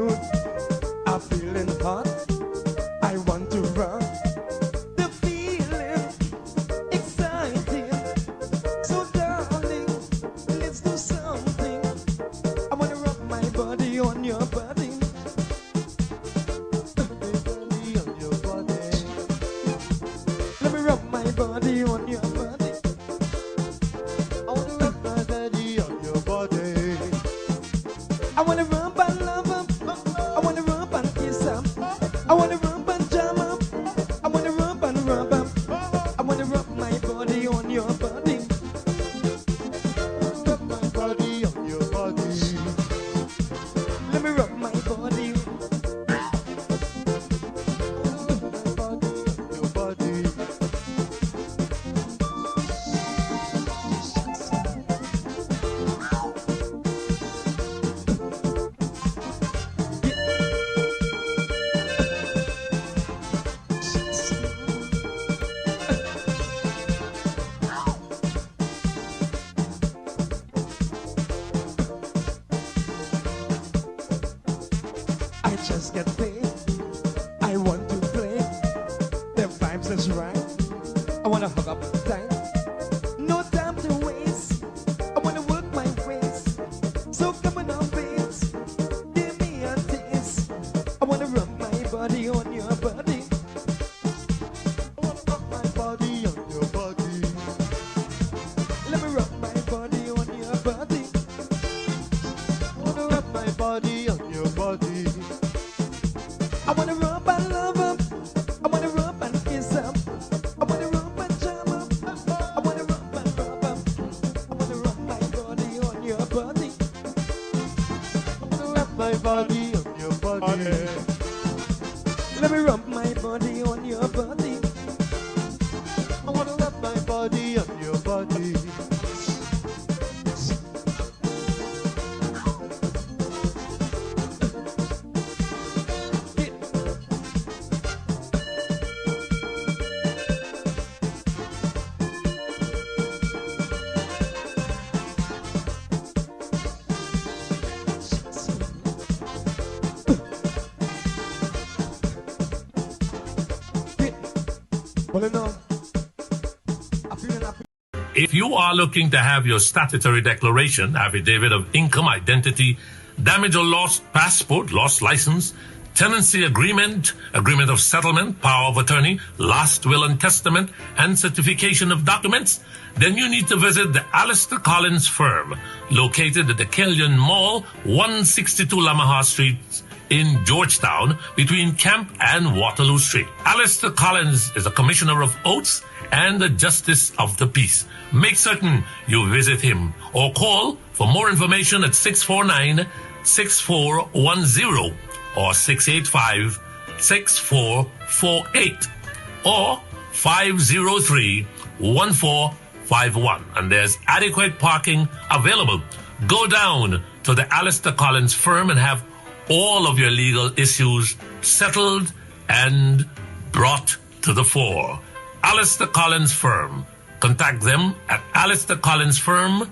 good. I'm feeling hot. I want to run. The feeling exciting. So darling, let's do something. I want to rub my body on your body. Let me rub my body on your body. I want to rub my body on your body. I want to rub and love up. I want to rub and kiss up. I want to rub and jam up. I want to rub and rub up. I want to rub my body on your body. Rub my body on your body. Let me rub my body. Rub my body on your body. I just get paid. I want to play. The vibes is right. I wanna hug up tight. No time to waste. I wanna work my ways. So come on now, babes. Give me a taste. I wanna rub my body on your body. I wanna rub my body on your body. Let me rub my body on your body. I wanna rub my body on your body. I wanna rub and love up. I wanna rub and kiss up. I wanna rub and jam up. I wanna rub and rub up. I wanna rub my body on your body. I wanna rub my body on your body. Let me rub my body on your body. I wanna rub my body on your body. If you are looking to have your statutory declaration, affidavit of income, identity, damage or lost passport, lost license, tenancy agreement, agreement of settlement, power of attorney, last will and testament, and certification of documents, then you need to visit the Alistair Collins firm, located at the Killian Mall, 162 Lamaha Street, in Georgetown, between Camp and Waterloo Street. Alistair Collins is a commissioner of oaths and a justice of the peace. Make certain you visit him or call for more information at 649-6410 or 685-6448 or 503-1451. And there's adequate parking available. Go down to the Alistair Collins firm and have all of your legal issues settled and brought to the fore. Alistair Collins Firm. Contact them at Alistair Collins Firm.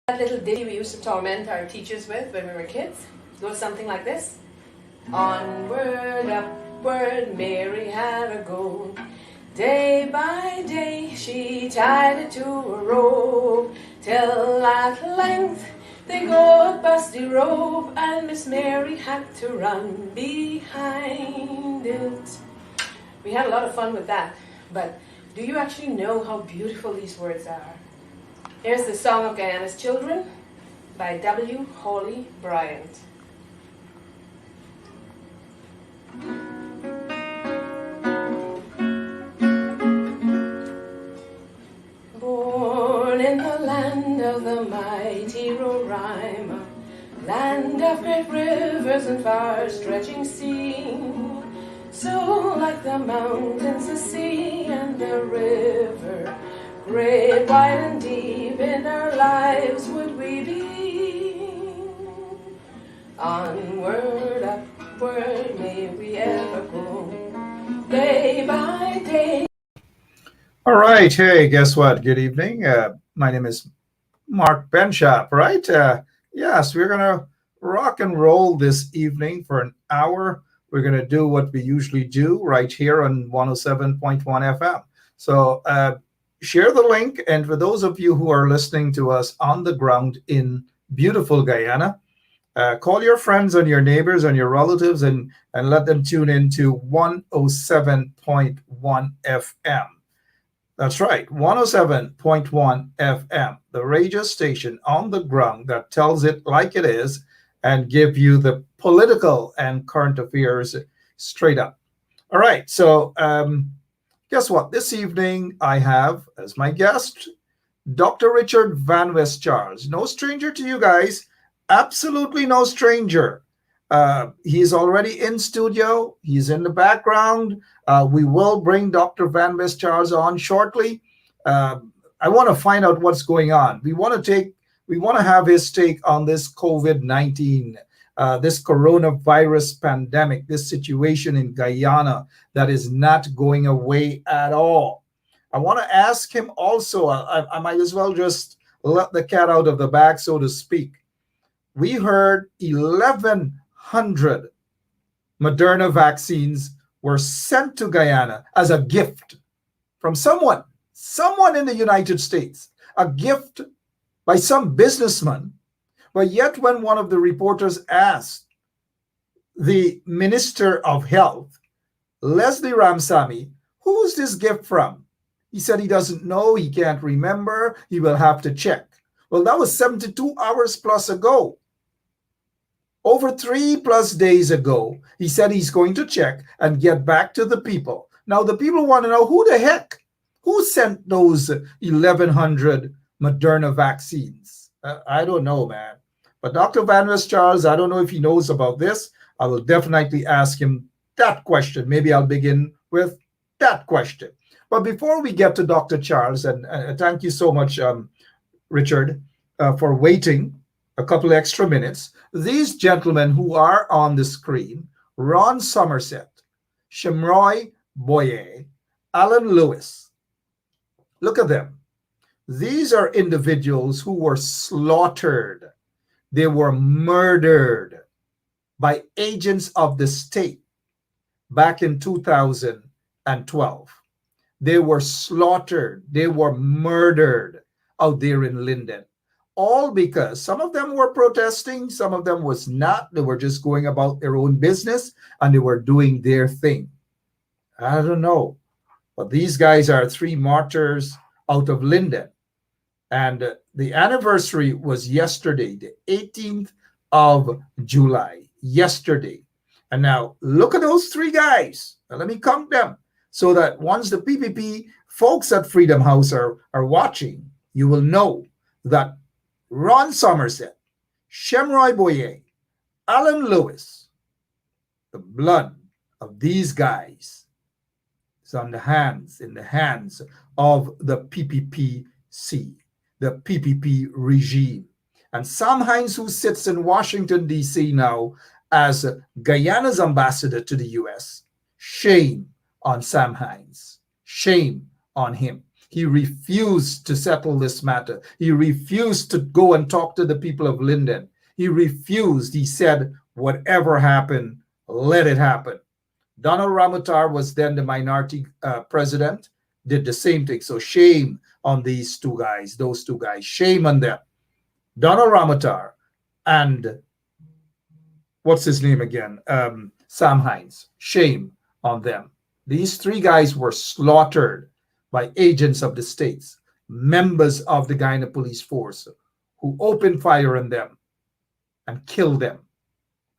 That little ditty we used to torment our teachers with when we were kids goes something like this. Onward, upward, Mary had a go. Day by day she tied it to a rope, till at length they got a busty rope, and Miss Mary had to run behind it. We had a lot of fun with that, but do you actually know how beautiful these words are? Here's the Song of Guyana's Children by W. Hawley Bryant. Born in the land of the mighty Roraima, land of great rivers and far-stretching sea, so like the mountains, the sea, and the river, great, wide, and deep in our lives would we be. Onward, upward, may we ever go, day by day. All right. Hey, guess what? Good evening. My name is Mark Benschop, right? Yes, we're going to rock and roll this evening for an hour. We're going to do what we usually do right here on 107.1 FM. So share the link. And for those of you who are listening to us on the ground in beautiful Guyana, call your friends and your neighbors and your relatives and let them tune into 107.1 FM. That's right, 107.1 FM, the radio station on the ground that tells it like it is and give you the political and current affairs straight up. All right, so guess what? This evening I have as my guest Dr. Richard Van West Charles. No stranger to you guys, absolutely no stranger. He's already in studio. He's in the background. We will bring Dr. Van West Charles on shortly. I want to find out what's going on. We want to have his take on this COVID-19, this coronavirus pandemic, this situation in Guyana that is not going away at all. I want to ask him also, I might as well just let the cat out of the bag, so to speak. We heard 1,100 Moderna vaccines were sent to Guyana as a gift from someone in the United States, a gift by some businessman. But yet when one of the reporters asked the Minister of Health, Leslie Ramsamy, who's this gift from? He said he doesn't know, he can't remember, he will have to check. Well, that was 72 hours plus ago. Over 3+ days ago, he said he's going to check and get back to the people. Now, the people want to know who sent those 1,100 Moderna vaccines. I don't know, man. But Dr. Van West Charles, I don't know if he knows about this. I will definitely ask him that question. Maybe I'll begin with that question. But before we get to Dr. Charles, and thank you so much, Richard, for waiting a couple extra minutes. These gentlemen who are on the screen, Ron Somerset, Shemroy Boye, Alan Lewis, look at them. These are individuals who were slaughtered. They were murdered by agents of the state back in 2012. They were slaughtered. They were murdered out there in Linden. All because some of them were protesting, some of them was not. They were just going about their own business and they were doing their thing. I don't know. But these guys are 3 martyrs out of Linden. And the anniversary was yesterday, the 18th of July, yesterday. And now look at those 3 guys. Now, let me count them so that once the PPP folks at Freedom House are watching, you will know that Ron Somerset, Shemroy Boye, Alan Lewis, the blood of these guys is in the hands of the PPPC, the PPP regime. And Sam Hines, who sits in Washington, D.C. now as Guyana's ambassador to the U.S., shame on Sam Hines. Shame on him. He refused to settle this matter. He refused to go and talk to the people of Linden. He refused. He said, whatever happened, let it happen. Donald Ramotar was then the minority president, did the same thing. So shame on these two guys, those two guys. Shame on them. Donald Ramotar and what's his name again? Sam Hines. Shame on them. These three guys were slaughtered by agents of the states, members of the Guyana police force, who opened fire on them and killed them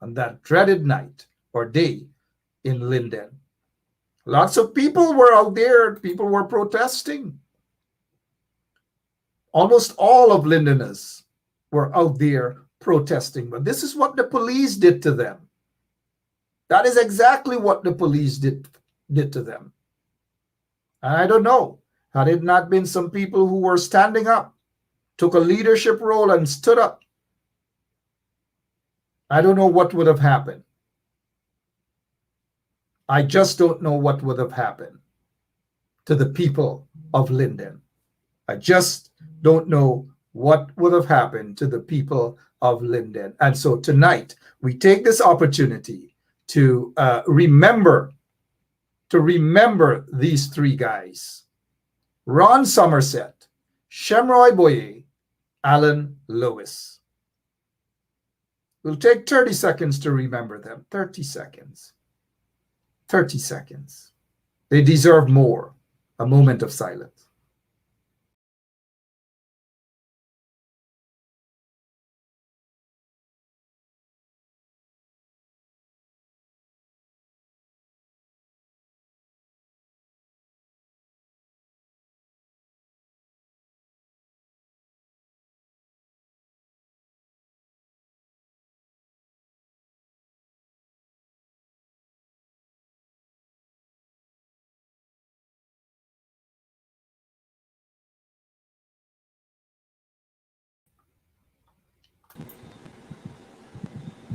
on that dreaded night or day in Linden. Lots of people were out there. People were protesting. Almost all of Lindeners were out there protesting. But this is what the police did to them. That is exactly what the police did to them. And I don't know, had it not been some people who were standing up, took a leadership role and stood up, I don't know what would have happened. I just don't know what would have happened to the people of Linden. I just don't know what would have happened to the people of Linden. And so tonight, we take this opportunity to remember these three guys: Ron Somerset, Shemroy Boye, Alan Lewis. We'll take 30 seconds to remember them. 30 seconds. 30 seconds. They deserve more. A moment of silence.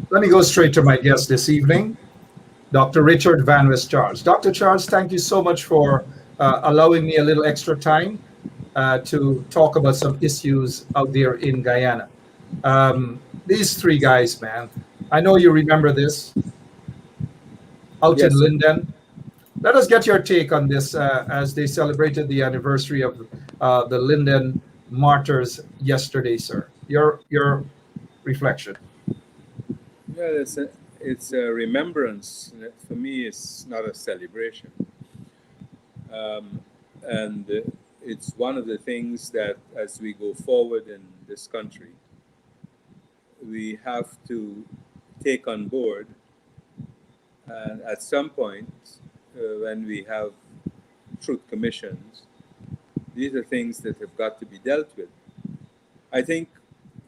Let me go straight to my guest this evening, Dr. Richard Van West Charles. Dr. Charles, thank you so much for allowing me a little extra time to talk about some issues out there in Guyana. These three guys, man, I know you remember this, out in Linden. Let us get your take on this as they celebrated the anniversary of the Linden martyrs yesterday, sir. Your reflection. Well, it's a remembrance. For me, it's not a celebration. And it's one of the things that as we go forward in this country, we have to take on board. And at some point, when we have truth commissions, these are things that have got to be dealt with. I think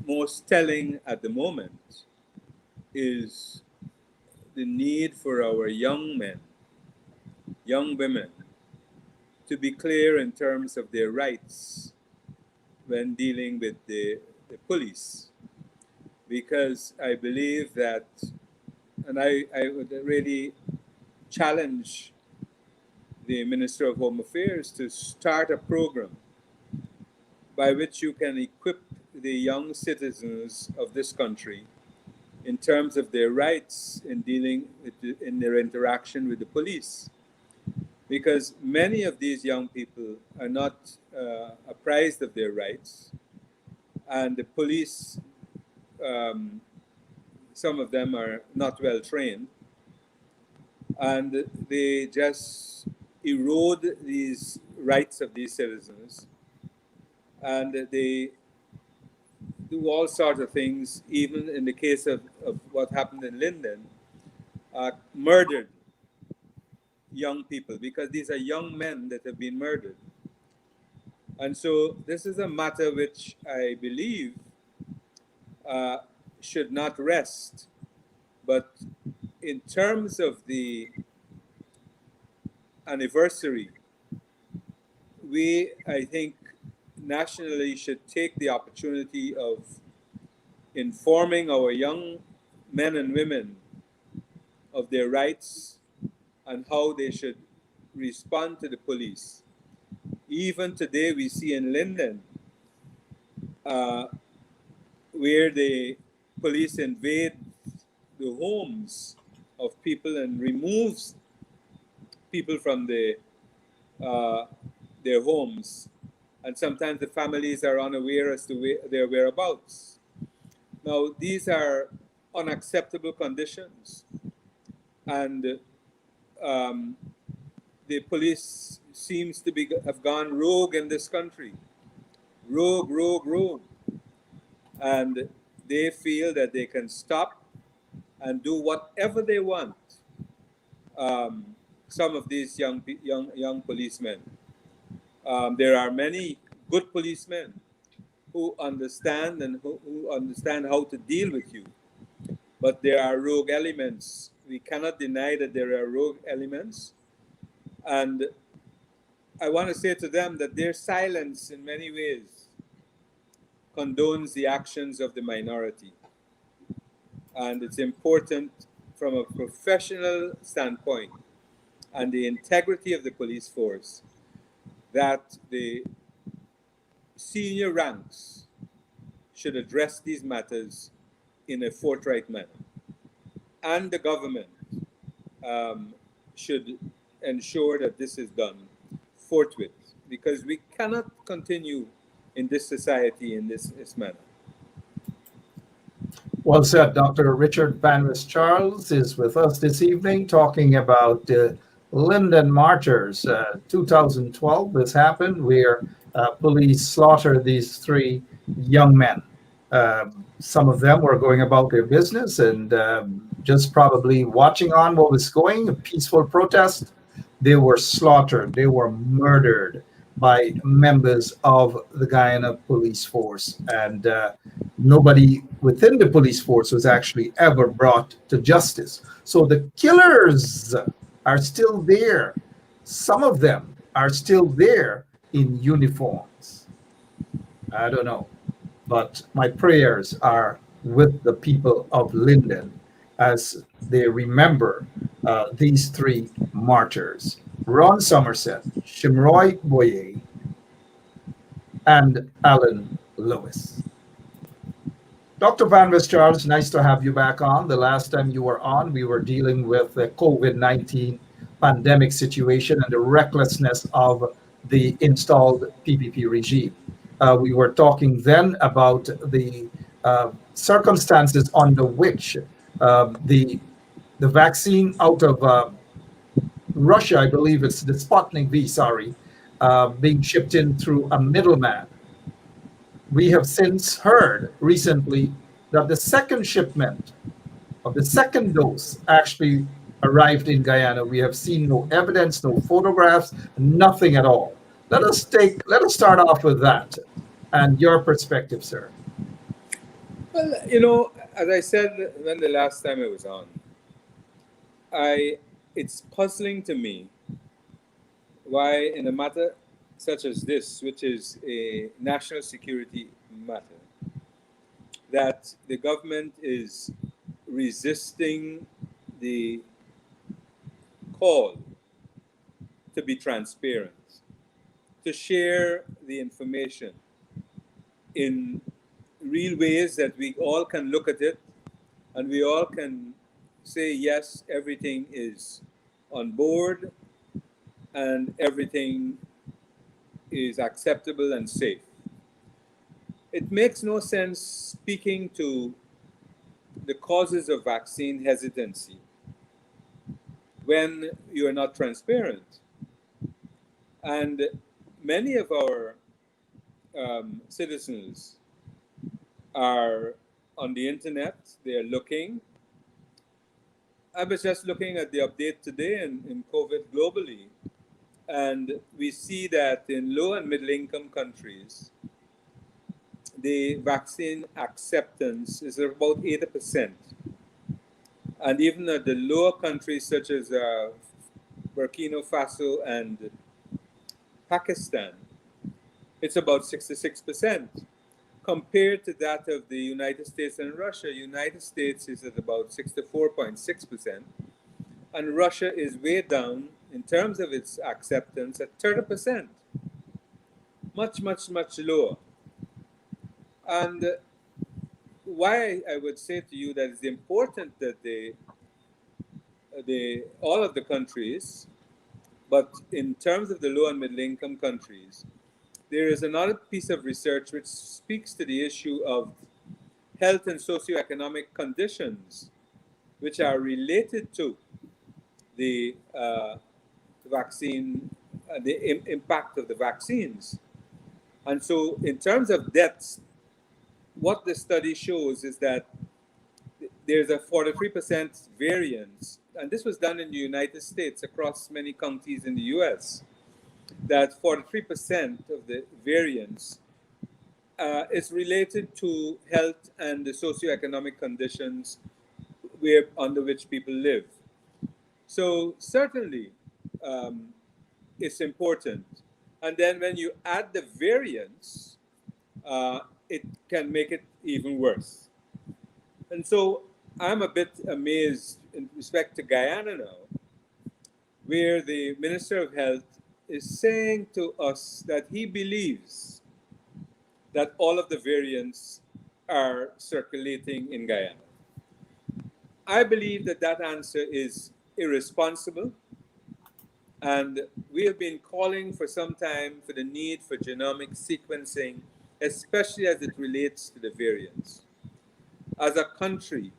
most telling at the moment is the need for our young men, young women, to be clear in terms of their rights when dealing with the police. Because I believe that, and I would really challenge the Minister of Home Affairs to start a program by which you can equip the young citizens of this country in terms of their rights in dealing with in their interaction with the police. Because many of these young people are not apprised of their rights, and the police, some of them are not well trained, and they just erode these rights of these citizens, and they do all sorts of things. Even in the case of what happened in Linden, murdered young people, because these are young men that have been murdered. And so this is a matter which I believe should not rest. But in terms of the anniversary, we, I think, nationally should take the opportunity of informing our young men and women of their rights and how they should respond to the police. Even today, we see in Linden where the police invade the homes of people and removes people from their homes, and sometimes the families are unaware as to their whereabouts. Now, these are unacceptable conditions, and the police seems to have gone rogue in this country. Rogue. And they feel that they can stop and do whatever they want. Some of these young policemen. There are many good policemen who understand and who understand how to deal with you. But there are rogue elements. We cannot deny that there are rogue elements. And I want to say to them that their silence in many ways condones the actions of the minority. And it's important from a professional standpoint and the integrity of the police force that the senior ranks should address these matters in a forthright manner. And the government should ensure that this is done forthwith, because we cannot continue in this society in this manner. Well said. Dr. Richard Banris Charles is with us this evening talking about the Linden martyrs. 2012, this happened where police slaughtered these three young men. Some of them were going about their business and just probably watching on what was going, a peaceful protest. They were slaughtered. They were murdered by members of the Guyana police force. And nobody within the police force was actually ever brought to justice. So the killers are still there. Some of them are still there in uniforms. I don't know. But my prayers are with the people of Linden as they remember these three martyrs: Ron Somerset, Shimroy Boye, and Alan Lewis. Dr. Banris Charles, nice to have you back on. The last time you were on, we were dealing with the COVID-19 pandemic situation and the recklessness of the installed PPP regime. We were talking then about the circumstances under which the vaccine out of Russia, I believe it's the Sputnik V, being shipped in through a middleman. We have since heard recently that the second shipment of the second dose actually arrived in Guyana. We have seen no evidence, no photographs, nothing at all. Let us start off with that and your perspective, sir. Well, you know, as I said when the last time I was on, it's puzzling to me why in a matter such as this, which is a national security matter, that the government is resisting the call to be transparent, to share the information in real ways that we all can look at it and we all can say, yes, everything is on board and everything is acceptable and safe. It makes no sense speaking to the causes of vaccine hesitancy when you are not transparent. And many of our citizens are on the internet, they're looking. I was just looking at the update today in COVID globally, and we see that in low and middle income countries, the vaccine acceptance is about 80%. And even at the lower countries such as Burkina Faso and Pakistan, it's about 66%. Compared to that of the United States and Russia, United States is at about 64.6%, and Russia is way down in terms of its acceptance at 30%. much, much, much lower. And why I would say to you that it's important that all of the countries, but in terms of the low and middle income countries, there is another piece of research which speaks to the issue of health and socioeconomic conditions which are related to the vaccine, the impact of the vaccines. And so in terms of deaths, what the study shows is that there's a 43% variance, and this was done in the United States across many counties in the US, that 43% of the variance is related to health and the socioeconomic conditions under which people live. So certainly it's important. And then when you add the variance, it can make it even worse. And so I'm a bit amazed in respect to Guyana now, where the Minister of Health is saying to us that he believes that all of the variants are circulating in Guyana. I believe that that answer is irresponsible, and we have been calling for some time for the need for genomic sequencing, especially as it relates to the variants. As a country,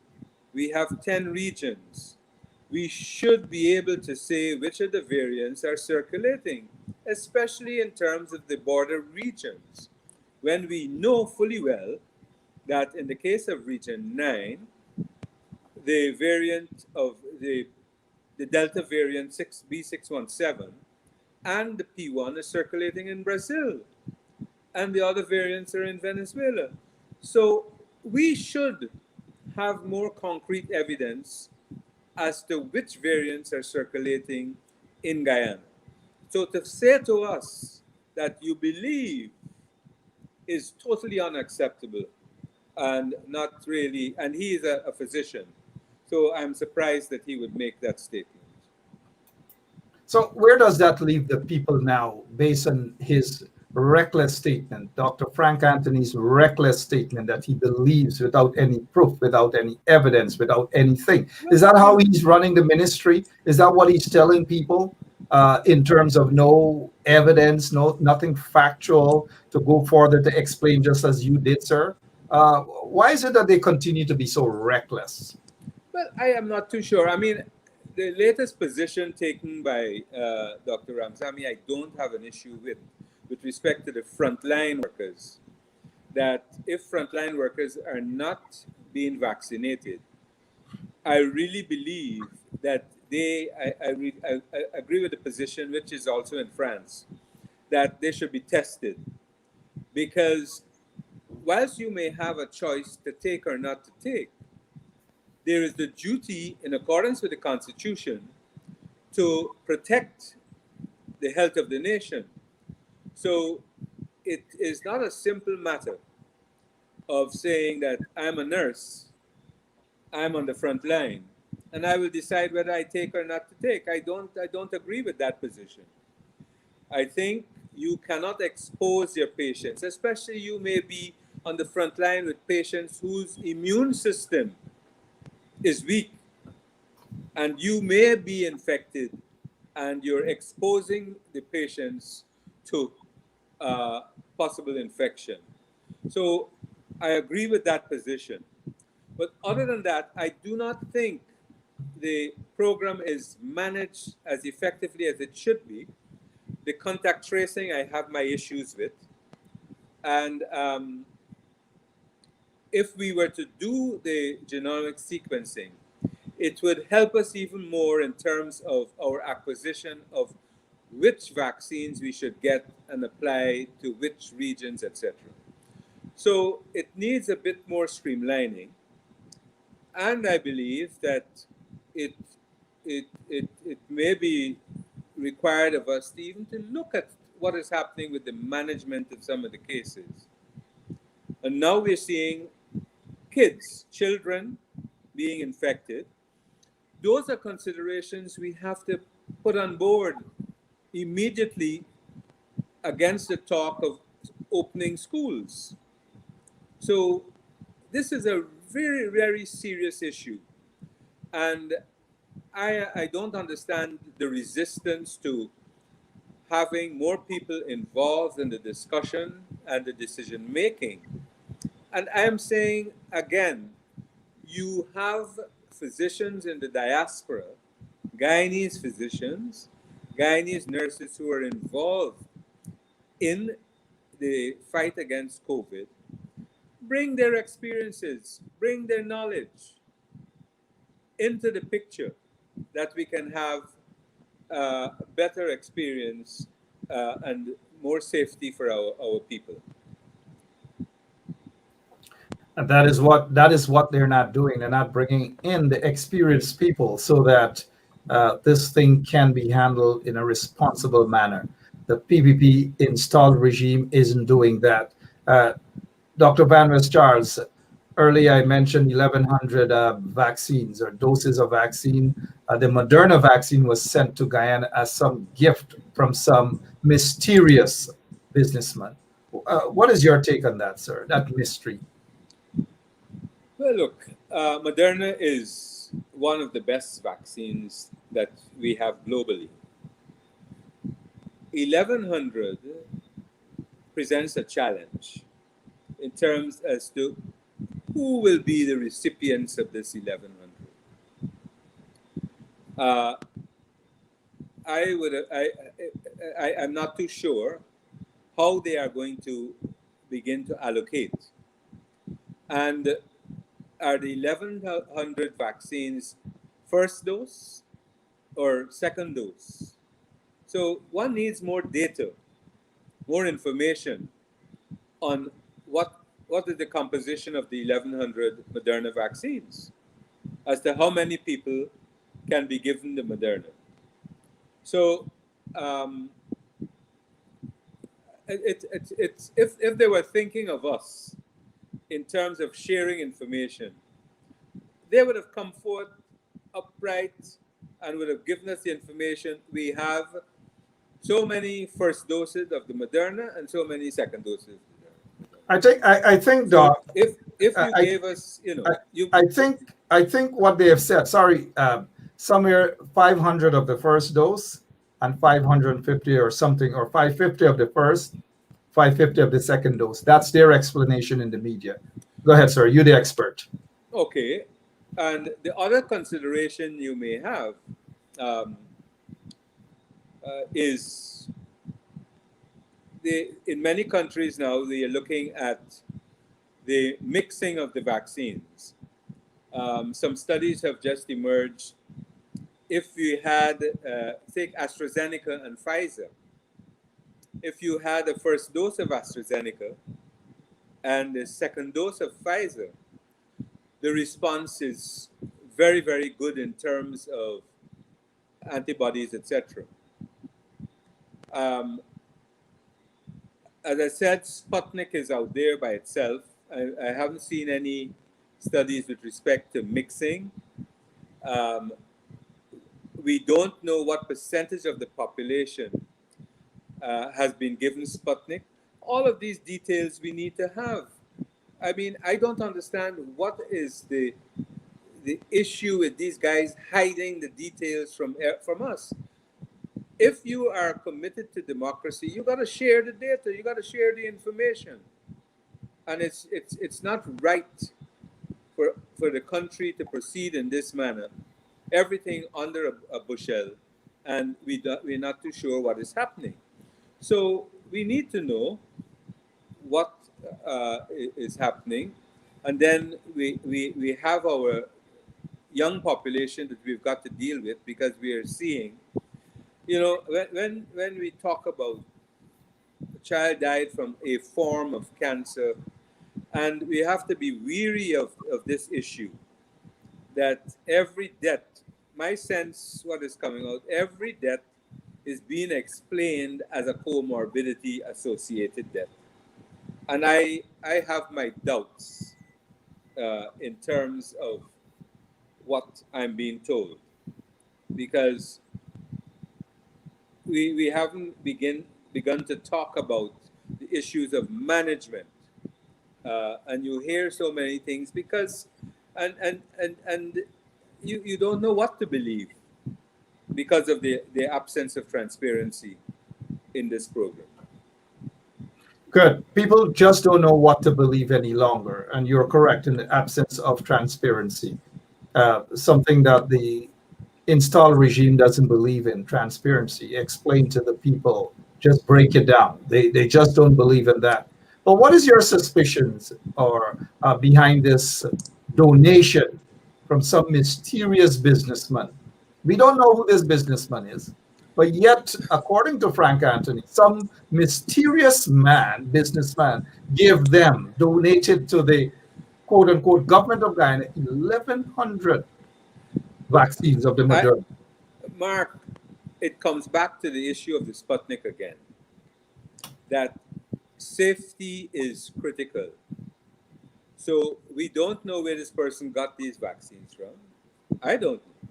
we have 10 regions. We should be able to say which of the variants are circulating, especially in terms of the border regions, when we know fully well that in the case of Region 9, the variant of the Delta variant B617 and the P1 is circulating in Brazil, and the other variants are in Venezuela. So we should have more concrete evidence as to which variants are circulating in Guyana. So to say to us that you believe is totally unacceptable and not really, and he is a physician. So I'm surprised that he would make that statement. So where does that leave the people now based on his reckless statement, Dr. Frank Anthony's reckless statement that he believes without any proof, without any evidence, without anything? Is that how he's running the ministry? Is that what he's telling people in terms of no evidence, nothing factual to go further to explain, just as you did, sir? Why is it that they continue to be so reckless? Well, I am not too sure. I mean, the latest position taken by Dr. Ramzami, I don't have an issue with respect to the frontline workers, that if frontline workers are not being vaccinated, I really believe that I agree with the position, which is also in France, that they should be tested. Because whilst you may have a choice to take or not to take, there is the duty, in accordance with the Constitution, to protect the health of the nation. So it is not a simple matter of saying that I'm a nurse, I'm on the front line, and I will decide whether I take or not to take. I don't agree with that position. I think you cannot expose your patients, especially you may be on the front line with patients whose immune system is weak, and you may be infected, and you're exposing the patients to possible infection. So I agree with that position. But other than that, I do not think the program is managed as effectively as it should be. The contact tracing, I have my issues with. And if we were to do the genomic sequencing, it would help us even more in terms of our acquisition of which vaccines we should get and apply to which regions, etc. So it needs a bit more streamlining. And I believe that it may be required of us to even to look at what is happening with the management of some of the cases. And now we're seeing children being infected. Those are considerations we have to put on board immediately against the talk of opening schools. So this is a very, very serious issue. And I don't understand the resistance to having more people involved in the discussion and the decision making. And I am saying again, you have physicians in the diaspora, Guyanese physicians, Guyanese nurses who are involved in the fight against COVID. Bring their experiences, bring their knowledge into the picture that we can have better experience and more safety for our people. And that is what they're not doing. They're not bringing in the experienced people so that this thing can be handled in a responsible manner. The PPP installed regime isn't doing that. Dr. Van West Charles, earlier I mentioned 1,100 vaccines or doses of vaccine. The Moderna vaccine was sent to Guyana as some gift from some mysterious businessman. What is your take on that, sir? That mystery? Well, look, Moderna is one of the best vaccines that we have globally. 1,100 presents a challenge in terms as to who will be the recipients of this 1,100. I'm not too sure how they are going to begin to allocate. And are the 1,100 vaccines first dose or second dose? So one needs more data, more information on what is the composition of the 1,100 Moderna vaccines, as to how many people can be given the Moderna. So if they were thinking of us in terms of sharing information, they would have come forth upright and would have given us the information. We have so many first doses of the Moderna and so many second doses. I think, Doc. So if you gave us, I think what they have said. Sorry, somewhere 500 of the first dose and 550 or something, or 550 of the first, 550 of the second dose. That's their explanation in the media. Go ahead, sir. You're the expert. Okay, and the other consideration you may have is in many countries now, they are looking at the mixing of the vaccines. Some studies have just emerged. If we had, take AstraZeneca and Pfizer, if you had a first dose of AstraZeneca and a second dose of Pfizer, the response is very, very good in terms of antibodies, etc. As I said, Sputnik is out there by itself. I haven't seen any studies with respect to mixing. We don't know what percentage of the population has been given Sputnik. All of these details we need to have. I mean, I don't understand what is the issue with these guys hiding the details from us. If you are committed to democracy, you got to share the data. You got to share the information, and it's not right for the country to proceed in this manner. Everything under a bushel, and we're not too sure what is happening. So we need to know what is happening, and then we have our young population that we've got to deal with, because we are seeing, you know, when we talk about a child died from a form of cancer, and we have to be weary of this issue, that every death, my sense, what is coming out, every death is being explained as a comorbidity associated death. And I have my doubts in terms of what I'm being told, because we haven't begun to talk about the issues of management. And you hear so many things because, and you don't know what to believe because of the absence of transparency in this program. Good. People just don't know what to believe any longer. And you're correct in the absence of transparency. Something that the installed regime doesn't believe in, transparency. Explain to the people, just break it down. They just don't believe in that. But what is your suspicions or behind this donation from some mysterious businessman? We don't know who this businessman is, but yet, according to Frank Anthony, some mysterious businessman, donated to the quote unquote government of Guyana 1,100 vaccines of the Moderna. Mark, it comes back to the issue of the Sputnik again, that safety is critical. So we don't know where this person got these vaccines from. I don't know.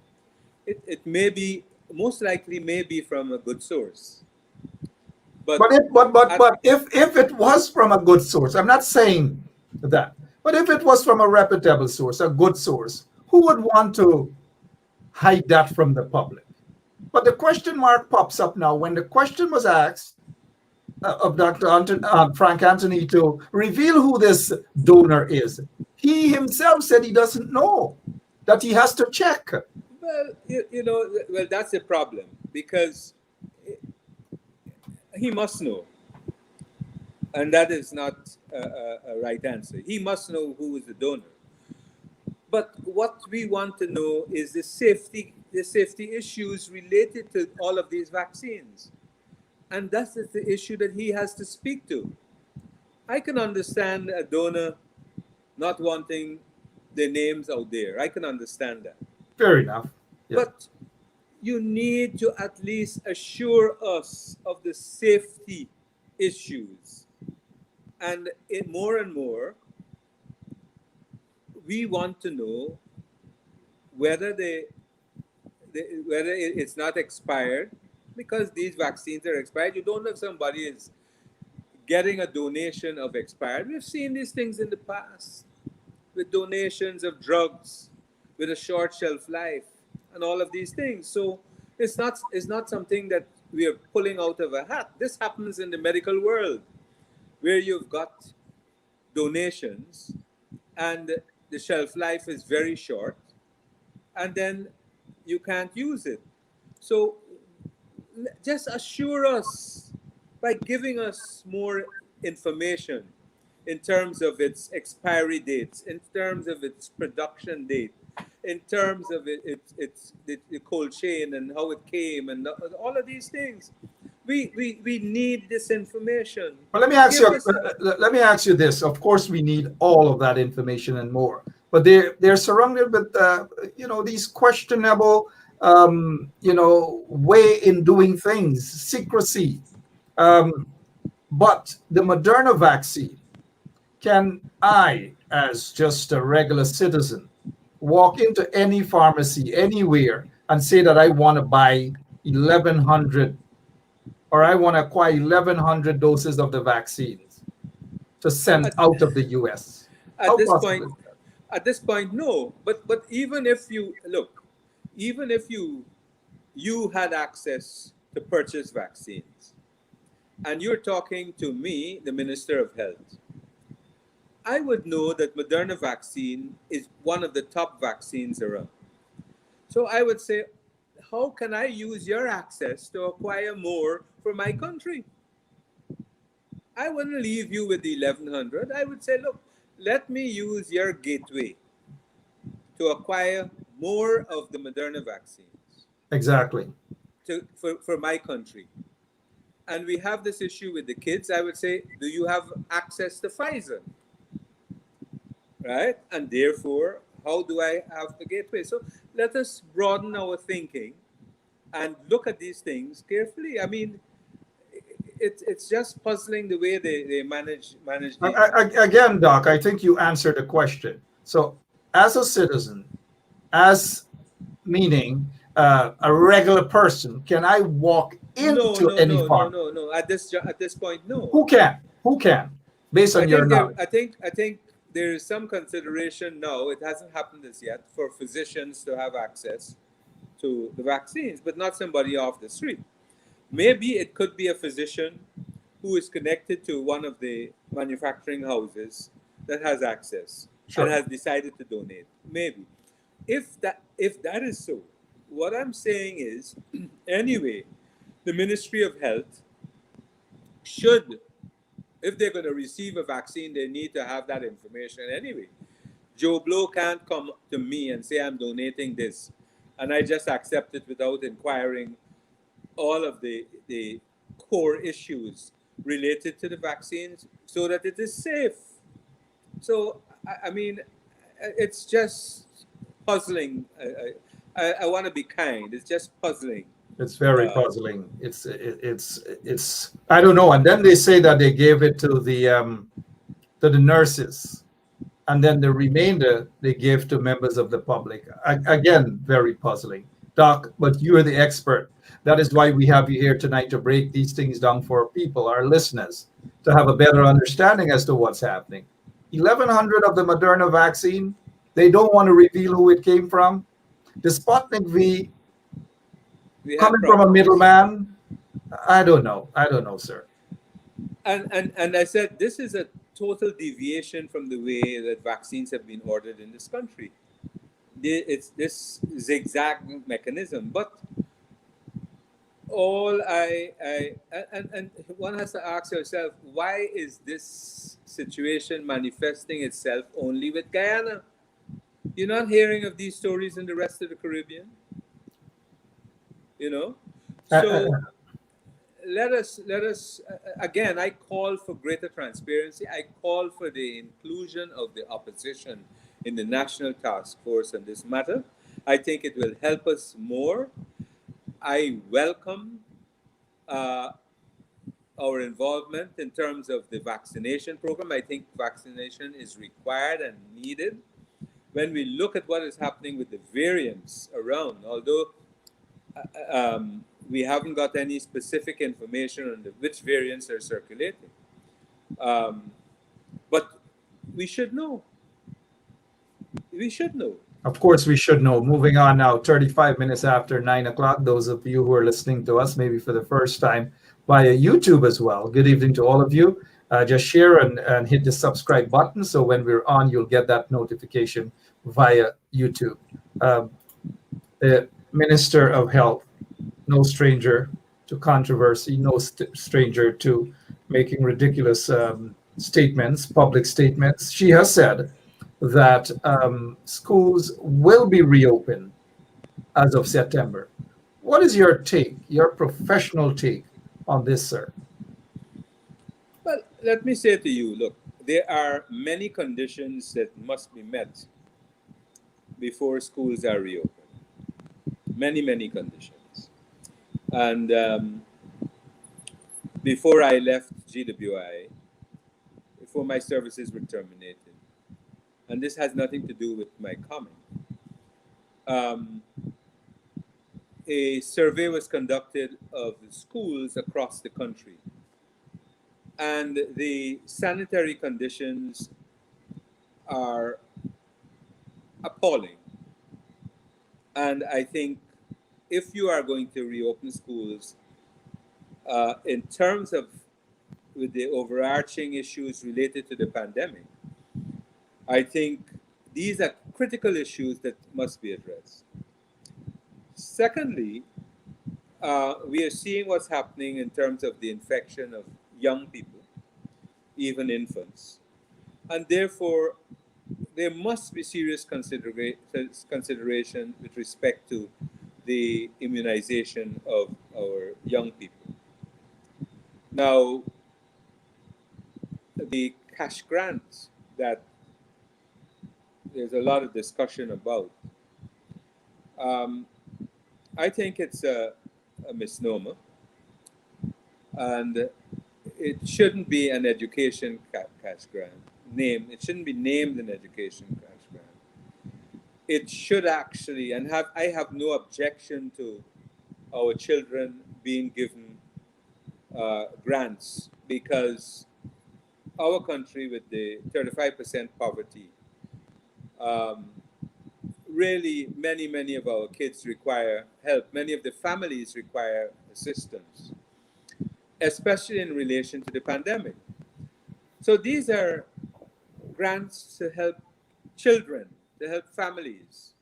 It may be, most likely may be from a good source. But if it was from a good source, I'm not saying that, but if it was from a reputable source, a good source, who would want to hide that from the public? But the question mark pops up now when the question was asked of Dr. Frank Anthony to reveal who this donor is. He himself said he doesn't know, that he has to check. Well, well, that's a problem because he must know. And that is not a right answer. He must know who is the donor. But what we want to know is the safety issues related to all of these vaccines. And that is the issue that he has to speak to. I can understand a donor not wanting their names out there. I can understand that. Fair enough. Yeah. But you need to at least assure us of the safety issues. And more and more, we want to know whether whether it's not expired, because these vaccines are expired. You don't know if somebody is getting a donation of expired. We've seen these things in the past with donations of drugs with a short shelf life and all of these things. So it's not something that we are pulling out of a hat. This happens in the medical world where you've got donations and the shelf life is very short and then you can't use it. So just assure us by giving us more information in terms of its expiry dates, in terms of its production date, in terms of the cold chain and how it came and all of these things. We need this information. Well, let me ask you this. Of course, we need all of that information and more. But they're surrounded with these questionable way in doing things, secrecy. But the Moderna vaccine, can I, as just a regular citizen, walk into any pharmacy anywhere and say that I want to buy 1,100 or I want to acquire 1,100 doses of the vaccines to send out of the U.S.? At this point, no. But even if you you had access to purchase vaccines, and you're talking to me, the Minister of Health, I would know that Moderna vaccine is one of the top vaccines around. So I would say, how can I use your access to acquire more for my country? I wouldn't leave you with the 1,100. I would say, look, let me use your gateway to acquire more of the Moderna vaccines. Exactly. For my country. And we have this issue with the kids. I would say, do you have access to Pfizer? Right? And therefore, how do I have the gateway? So let us broaden our thinking and look at these things carefully. I mean, it's just puzzling the way they manage Again, Doc, I think you answered the question. So as a citizen, meaning a regular person, can I walk No, into no, any no, no, farm? no, no. At this point, no. Who can? Who can? Based on your knowledge. I think there is some consideration now. It hasn't happened as yet for physicians to have access to the vaccines, but not somebody off the street. Maybe it could be a physician who is connected to one of the manufacturing houses that has access and Sure. has decided to donate. Maybe. If that is so, what I'm saying is, anyway, the Ministry of Health should, if they're going to receive a vaccine, they need to have that information anyway. Joe Blow can't come to me and say, I'm donating this, and I just accept it without inquiring all of the core issues related to the vaccines so that it is safe. So, I mean, it's just puzzling. I want to be kind. It's just puzzling. It's very puzzling. It's I don't know. And then they say that they gave it to the nurses, and then the remainder they gave to members of the public. Again, very puzzling, Doc. But you're the expert. That is why we have you here tonight, to break these things down for people, our listeners, to have a better understanding as to what's happening. 1,100 of the Moderna vaccine. They don't want to reveal who it came from. The Sputnik V coming from a middleman. I don't know, sir. And I said this is a total deviation from the way that vaccines have been ordered in this country. It's this zigzag mechanism, but and one has to ask yourself, why is this situation manifesting itself only with Guyana? You're not hearing of these stories in the rest of the Caribbean, you know? So let us again, I call for greater transparency. I call for the inclusion of the opposition in the National Task Force on this matter. I think it will help us more. I welcome our involvement in terms of the vaccination program. I think vaccination is required and needed. When we look at what is happening with the variants around, although we haven't got any specific information on which variants are circulating, but we should know. We should know. Of course, we should know. Moving on now, 35 minutes after 9 o'clock. Those of you who are listening to us, maybe for the first time via YouTube as well, good evening to all of you. Just share and hit the subscribe button, so when we're on, you'll get that notification via YouTube. The Minister of Health, no stranger to controversy, no stranger to making ridiculous statements, public statements. She has said that schools will be reopened as of September. What is your take, your professional take on this, sir? Well, let me say to you, look, there are many conditions that must be met before schools are reopened. Many, many conditions. And before I left GWI, before my services were terminated, and this has nothing to do with my comment, a survey was conducted of the schools across the country. And the sanitary conditions are appalling. And I think if you are going to reopen schools, in terms of with the overarching issues related to the pandemic, I think these are critical issues that must be addressed. Secondly, we are seeing what's happening in terms of the infection of young people, even infants. And therefore, there must be serious consideration with respect to the immunization of our young people. Now, the cash grants that there's a lot of discussion about, I think it's a misnomer, and it shouldn't be an education cash grant. It shouldn't be named an education cash grant. It should actually, and I have no objection to our children being given grants, because our country, with the 35% poverty, um, really many of our kids require help. Many of the families require assistance, especially in relation to the pandemic. So these are grants to help children, to help families.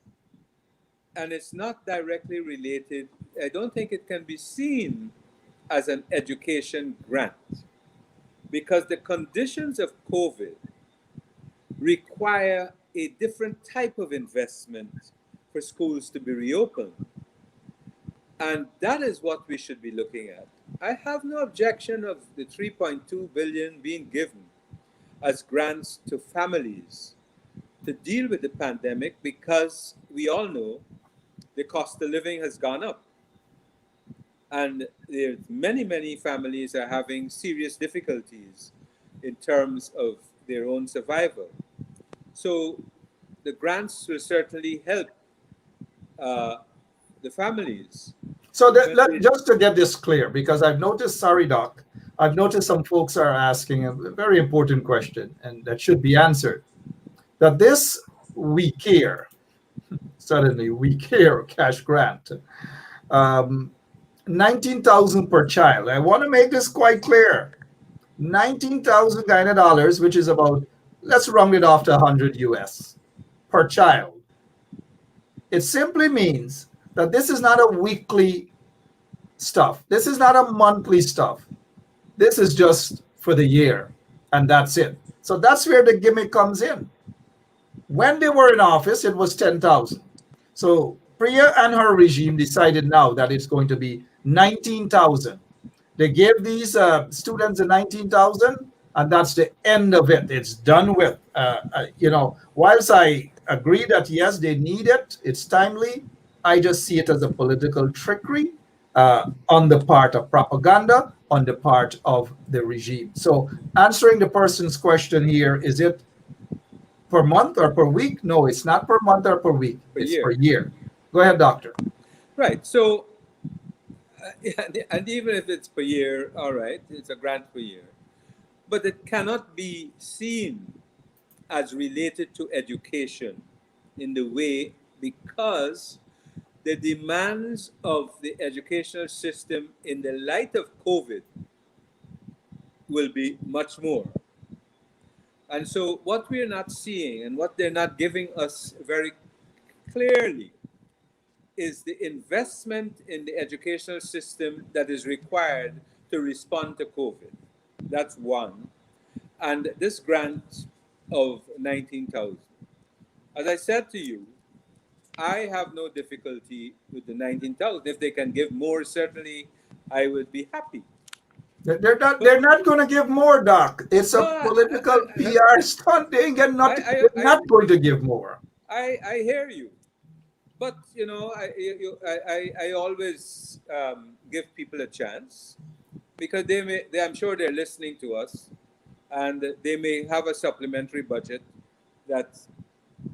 And it's not directly related. I don't think it can be seen as an education grant, because the conditions of COVID require a different type of investment for schools to be reopened. And that is what we should be looking at. I have no objection of the 3.2 billion being given as grants to families to deal with the pandemic, because we all know the cost of living has gone up. And there's many families are having serious difficulties in terms of their own survival. So the grants will certainly help the families. So just to get this clear, because I've noticed, sorry, Doc, I've noticed some folks are asking a very important question, and that should be answered. That this We Care, suddenly We Care cash grant, 19,000 per child. I want to make this quite clear. 19,000 Guyana dollars, which is about, let's round it off to 100 US per child. It simply means that this is not a weekly stuff. This is not a monthly stuff. This is just for the year, and that's it. So that's where the gimmick comes in. When they were in office, it was 10,000. So Priya and her regime decided now that it's going to be 19,000. They gave these students the 19,000, and that's the end of it. It's done with. Whilst I agree that yes, they need it, it's timely, I just see it as a political trickery on the part of propaganda, on the part of the regime. So answering the person's question here, is it per month or per week? No, it's not per month or per week. It's per year. Go ahead, doctor. Right. So, and even if it's per year, all right, it's a grant per year. But it cannot be seen as related to education in the way, because the demands of the educational system in the light of COVID will be much more. And so what we're not seeing, and what they're not giving us very clearly, is the investment in the educational system that is required to respond to COVID. That's one. And this grant of 19,000. As I said to you, I have no difficulty with the 19,000. If they can give more, certainly I would be happy. They're not going to give more, Doc. It's a political PR stunt. They're not going to give more. I hear you. But, you know, I always give people a chance, because I'm sure they're listening to us, and they may have a supplementary budget that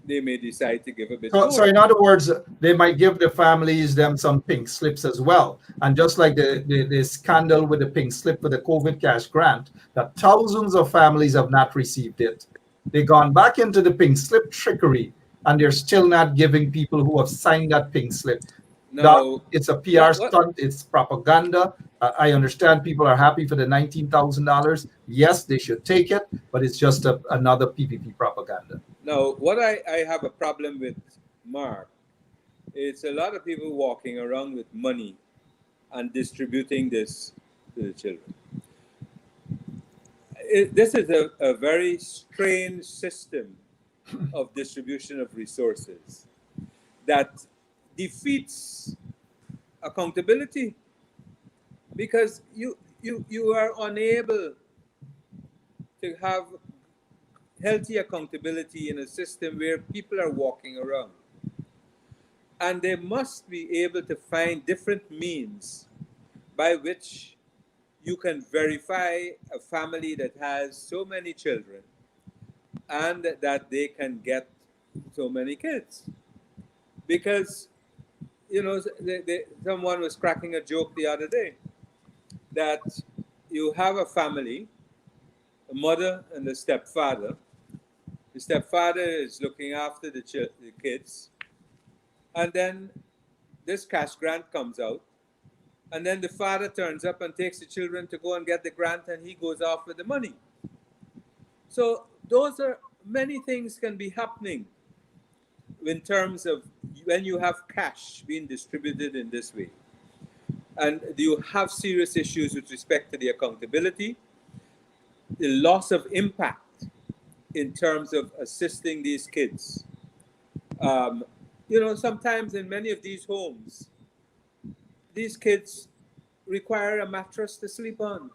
they may decide to give a bit more. So in other words, they might give the families them some pink slips as well. And just like the scandal with the pink slip for the COVID cash grant, that thousands of families have not received it. They've gone back into the pink slip trickery, and they're still not giving people who have signed that pink slip. No, it's a PR stunt. It's propaganda. I understand people are happy for the $19,000. Yes, they should take it, but it's just another PPP propaganda. Now, what I have a problem with, Mark, it's a lot of people walking around with money and distributing this to the children. This is a very strange system of distribution of resources that defeats accountability, because you are unable to have healthy accountability in a system where people are walking around. And they must be able to find different means by which you can verify a family that has so many children and that they can get so many kids. Because you know, someone was cracking a joke the other day that you have a family, a mother and a stepfather. The stepfather is looking after the kids, and then this cash grant comes out, and then the father turns up and takes the children to go and get the grant, and he goes off with the money. So those are many things can be happening in terms of when you have cash being distributed in this way. And you have serious issues with respect to the accountability, the loss of impact in terms of assisting these kids. You know, sometimes in many of these homes, these kids require a mattress to sleep on,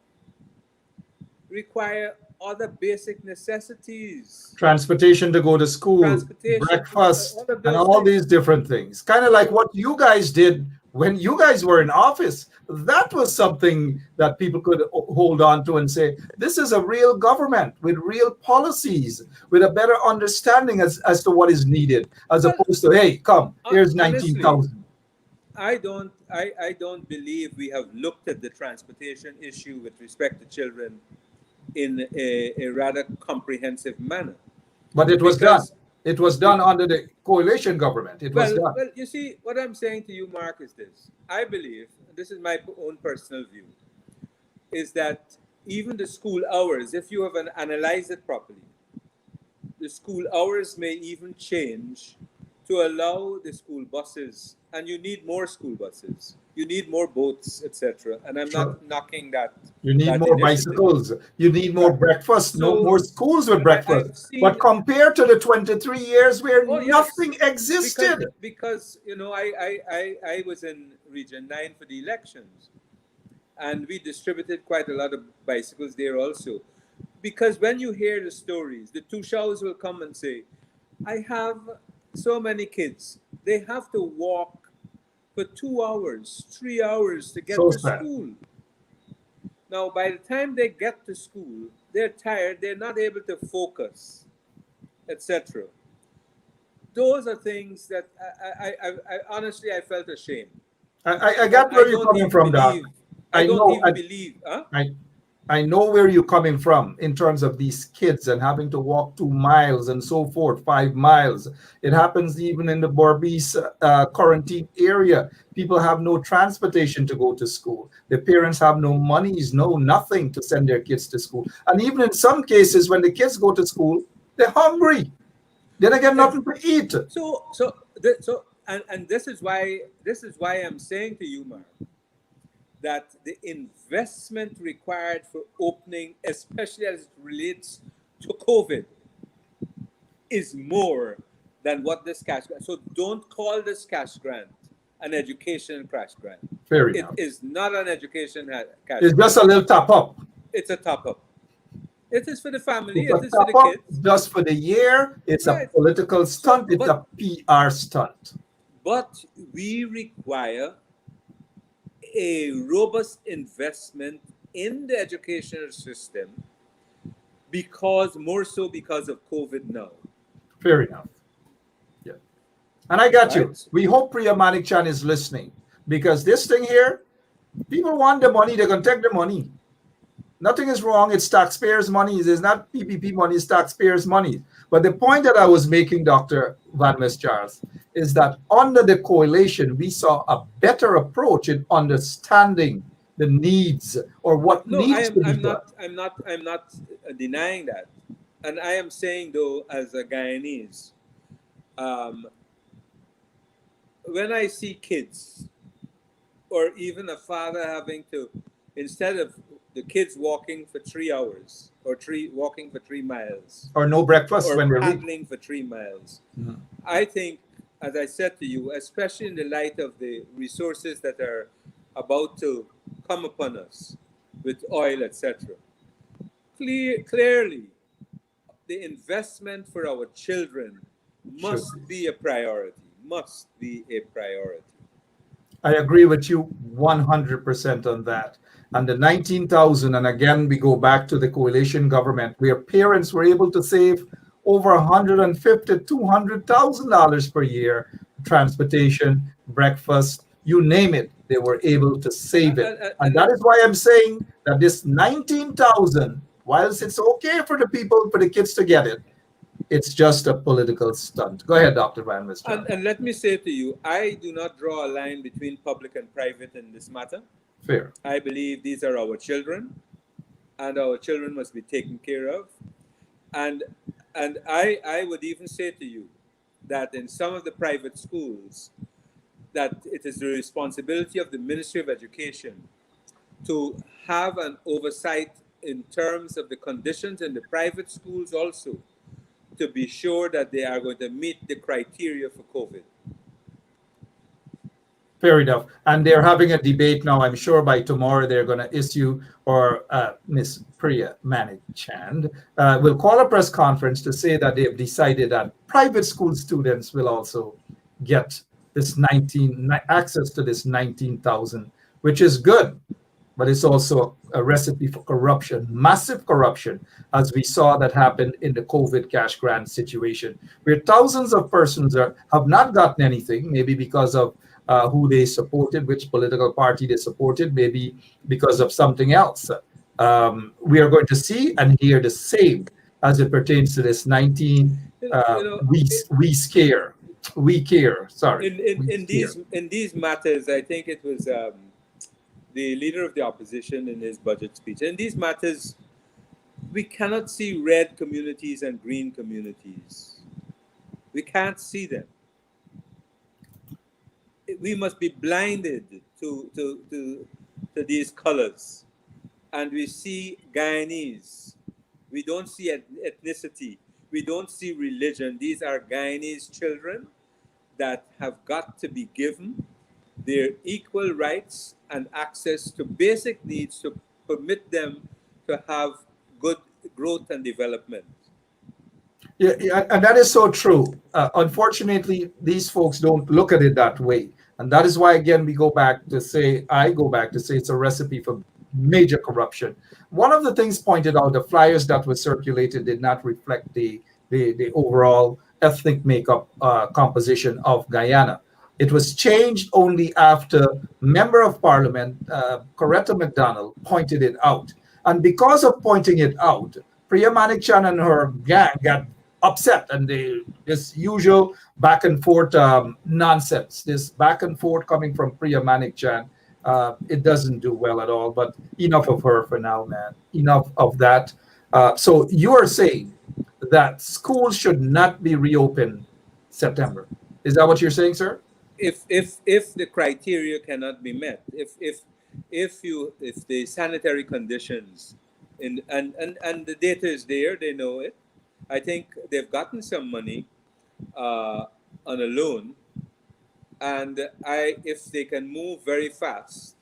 require other basic necessities. Transportation to go to school, breakfast, and all these different things. Kind of like what you guys did when you guys were in office. That was something that people could hold on to and say, this is a real government with real policies, with a better understanding as to what is needed, as opposed to, hey, come, here's 19,000. I don't believe we have looked at the transportation issue with respect to children in a rather comprehensive manner. But it was done. It was done under the coalition government. It was done. Well, you see, what I'm saying to you, Mark, is this. I believe, and this is my own personal view, is that even the school hours, if you have analyzed it properly, the school hours may even change to allow the school buses, and you need more school buses, you need more boats, etc. And I'm not knocking that. You need more bicycles. You need more breakfast. No more schools with breakfast. But compared to the 23 years where nothing existed, because you know, I was in Region 9 for the elections, and we distributed quite a lot of bicycles there also. Because when you hear the stories, the Tushas will come and say, I have so many kids, they have to walk for 2 hours, 3 hours to get to school. Now, by the time they get to school, they're tired, they're not able to focus, etc. Those are things that I honestly, I felt ashamed. I got where you're coming from, Doc. I know where you're coming from in terms of these kids and having to walk 2 miles and so forth, 5 miles. It happens even in the Berbice quarantine area. People have no transportation to go to school. The parents have no monies, nothing to send their kids to school. And even in some cases, when the kids go to school, they're hungry. They don't get nothing to eat. And this is why I'm saying to you, Mark, that the investment required for opening, especially as it relates to COVID, is more than what this cash grant. So don't call this cash grant an education cash grant. Fair enough. It is not an education cash grant. It's just a little top up. It's a top up. It is for the family. It is for the kids. Just for the year. It's a political stunt. It's a PR stunt. But we require a robust investment in the educational system more so because of COVID now. Fair enough. Yeah. And I got you. We hope Priya Manik-Chan is listening, because this thing here, people want the money, they're going to take the money. Nothing is wrong. It's taxpayers' money. It's not PPP money, it's taxpayers' money. But the point that I was making, Dr. Van West Charles, is that under the coalition, we saw a better approach in understanding the needs or what needs to be done. I'm not denying that. And I am saying, though, as a Guyanese, when I see kids or even a father having to, instead of the kids walking for 3 hours or walking for 3 miles, or no breakfast or when they're paddling for 3 miles, I think, as I said to you, especially in the light of the resources that are about to come upon us with oil, etc., clearly the investment for our children must be a priority. Must be a priority. I agree with you 100% on that. And the 19,000, and again, we go back to the coalition government, where parents were able to save over $150,000 to $200,000 per year transportation, breakfast, you name it, they were able to save it. And And that is why I'm saying that this 19,000, whilst it's okay for the people, for the kids to get it, it's just a political stunt. Go ahead, Dr. Van Wistar. and let me say to you, I do not draw a line between public and private in this matter. Fair. I believe these are our children, and our children must be taken care of. And I would even say to you that in some of the private schools, that it is the responsibility of the Ministry of Education to have an oversight in terms of the conditions in the private schools also, to be sure that they are going to meet the criteria for COVID. Fair enough. And they're having a debate now. I'm sure by tomorrow they're going to issue, or Miss Priya Manik-Chand will call a press conference to say that they've decided that private school students will also get this access to this 19,000, which is good, but it's also a recipe for corruption, massive corruption, as we saw that happen in the COVID cash grant situation, where thousands of persons have not gotten anything, maybe because of who they supported, which political party they supported, maybe because of something else. We are going to see and hear the same as it pertains to this 19. We care. Sorry. In these matters, I think it was the leader of the opposition in his budget speech. In these matters, we cannot see red communities and green communities. We can't see them. We must be blinded to these colors. And we see Guyanese. We don't see ethnicity. We don't see religion. These are Guyanese children that have got to be given their equal rights and access to basic needs to permit them to have good growth and development. Yeah, and that is so true. Unfortunately, these folks don't look at it that way. And that is why, again, I go back to say it's a recipe for major corruption. One of the things pointed out, the flyers that were circulated did not reflect the overall ethnic makeup composition of Guyana. It was changed only after Member of Parliament, Coretta McDonald, pointed it out. And because of pointing it out, Priya Manik-Chand and her gang got upset, and this usual back and forth nonsense, this back and forth coming from Priya Manik-Chand, it doesn't do well at all. But enough of her for now, man. Enough of that. So you are saying that schools should not be reopened September. Is that what you're saying, sir? If the criteria cannot be met, if the sanitary conditions and the data is there, they know it. I think they've gotten some money on a loan, and if they can move very fast.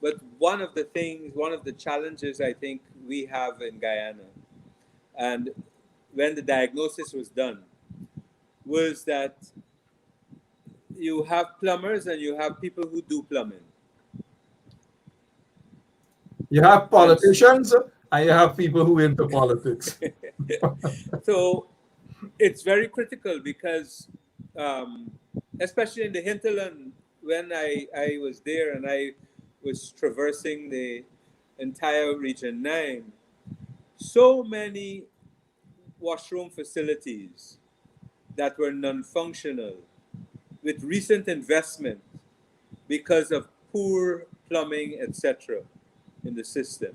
But one of the challenges I think we have in Guyana, and when the diagnosis was done, was that you have plumbers and you have people who do plumbing. You have politicians and you have people who into politics. So it's very critical because, especially in the hinterland, when I was there and I was traversing the entire Region 9, so many washroom facilities that were non-functional with recent investment because of poor plumbing, etc., in the system.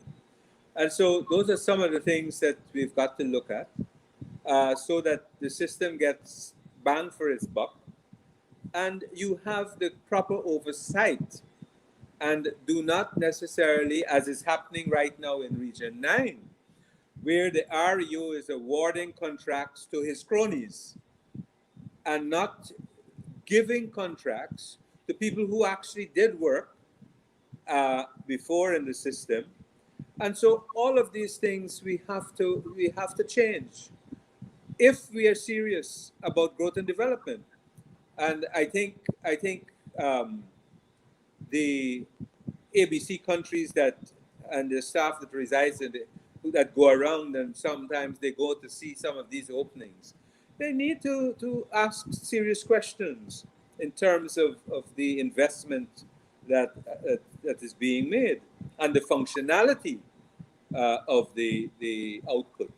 And so those are some of the things that we've got to look at so that the system gets bang for its buck and you have the proper oversight and do not necessarily, as is happening right now in Region 9, where the RU is awarding contracts to his cronies and not giving contracts to people who actually did work before in the system. And so all of these things we have to change if we are serious about growth and development. And I think the ABC countries and the staff that resides that go around and sometimes they go to see some of these openings, they need to ask serious questions in terms of the investment that is being made and the functionality of the output.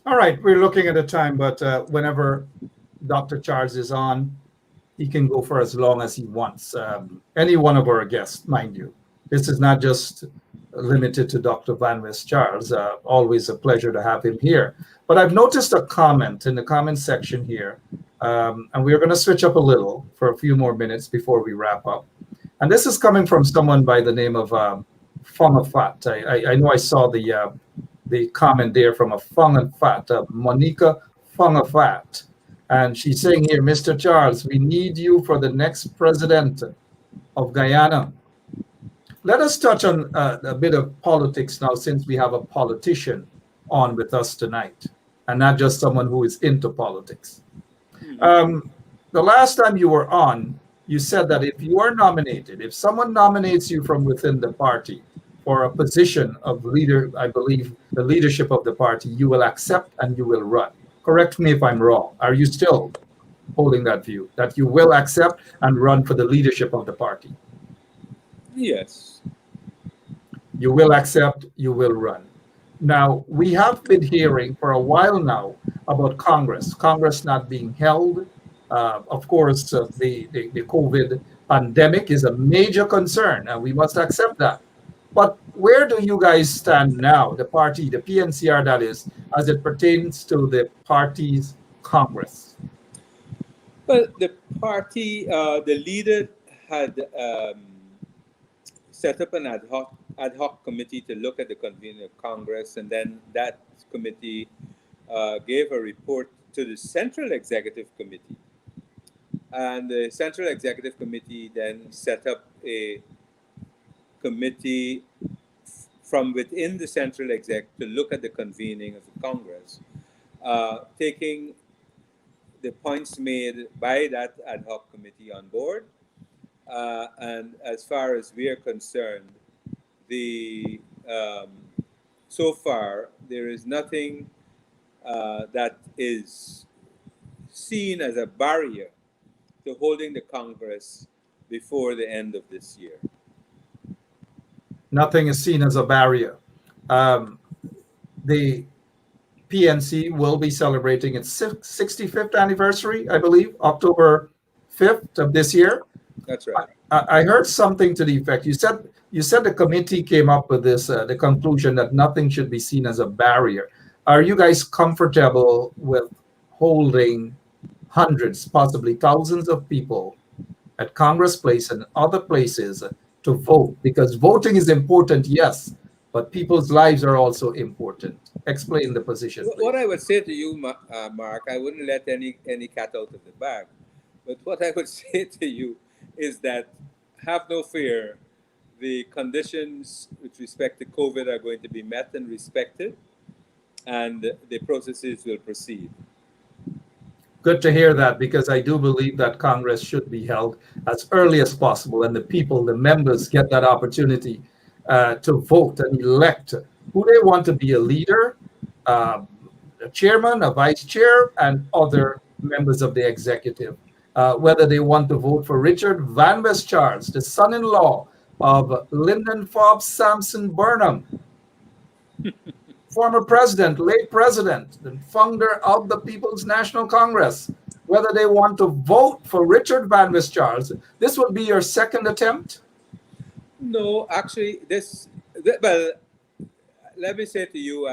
All right, we're looking at the time, but whenever Dr. Charles is on, he can go for as long as he wants. Any one of our guests, mind you. This is not just limited to Dr. Van West Charles. Always a pleasure to have him here. But I've noticed a comment in the comment section here, and we're going to switch up a little for a few more minutes before we wrap up. And this is coming from someone by the name of Fong Afat. I know I saw the comment there from a Fong Afat, Monica Fong Afat. And she's saying here, Mr. Charles, we need you for the next president of Guyana. Let us touch on a bit of politics now, since we have a politician on with us tonight, and not just someone who is into politics. The last time you were on, you said that if you are nominated, if someone nominates you from within the party for a position of leader, I believe the leadership of the party, you will accept and you will run. Correct me if I'm wrong. Are you still holding that view, that you will accept and run for the leadership of the party? Yes. You will accept, you will run. Now, we have been hearing for a while now about Congress not being held. Of course, the COVID pandemic is a major concern, and we must accept that. But where do you guys stand now, the party, the PNCR that is, as it pertains to the party's Congress? Well, the party, the leader had set up an ad hoc committee to look at the convening of Congress, and then that committee gave a report to the Central Executive Committee. And the Central Executive Committee then set up a committee from within the Central Exec to look at the convening of the Congress, taking the points made by that ad hoc committee on board. And as far as we are concerned, so far there is nothing that is seen as a barrier to holding the Congress before the end of this year. Nothing is seen as a barrier. The PNC will be celebrating its 65th anniversary, I believe, October 5th of this year. That's right. I heard something to the effect. You said the committee came up with this, the conclusion that nothing should be seen as a barrier. Are you guys comfortable with holding hundreds, possibly thousands of people at Congress Place and other places to vote? Because voting is important, yes, but people's lives are also important. Explain the position, please. What I would say to you, Mark, I wouldn't let any cat out of the bag. But what I would say to you is that have no fear. The conditions with respect to COVID are going to be met and respected, and the processes will proceed. Good to hear that, because I do believe that Congress should be held as early as possible, and the people, the members, get that opportunity to vote and elect who they want to be a leader, a chairman, a vice chair, and other members of the executive. Whether they want to vote for Richard Van West Charles, the son-in-law of Linden Forbes Sampson Burnham, former president, late president, the founder of the People's National Congress, whether they want to vote for Richard Van West Charles. This would be your second attempt? No, actually, well, let me say to you,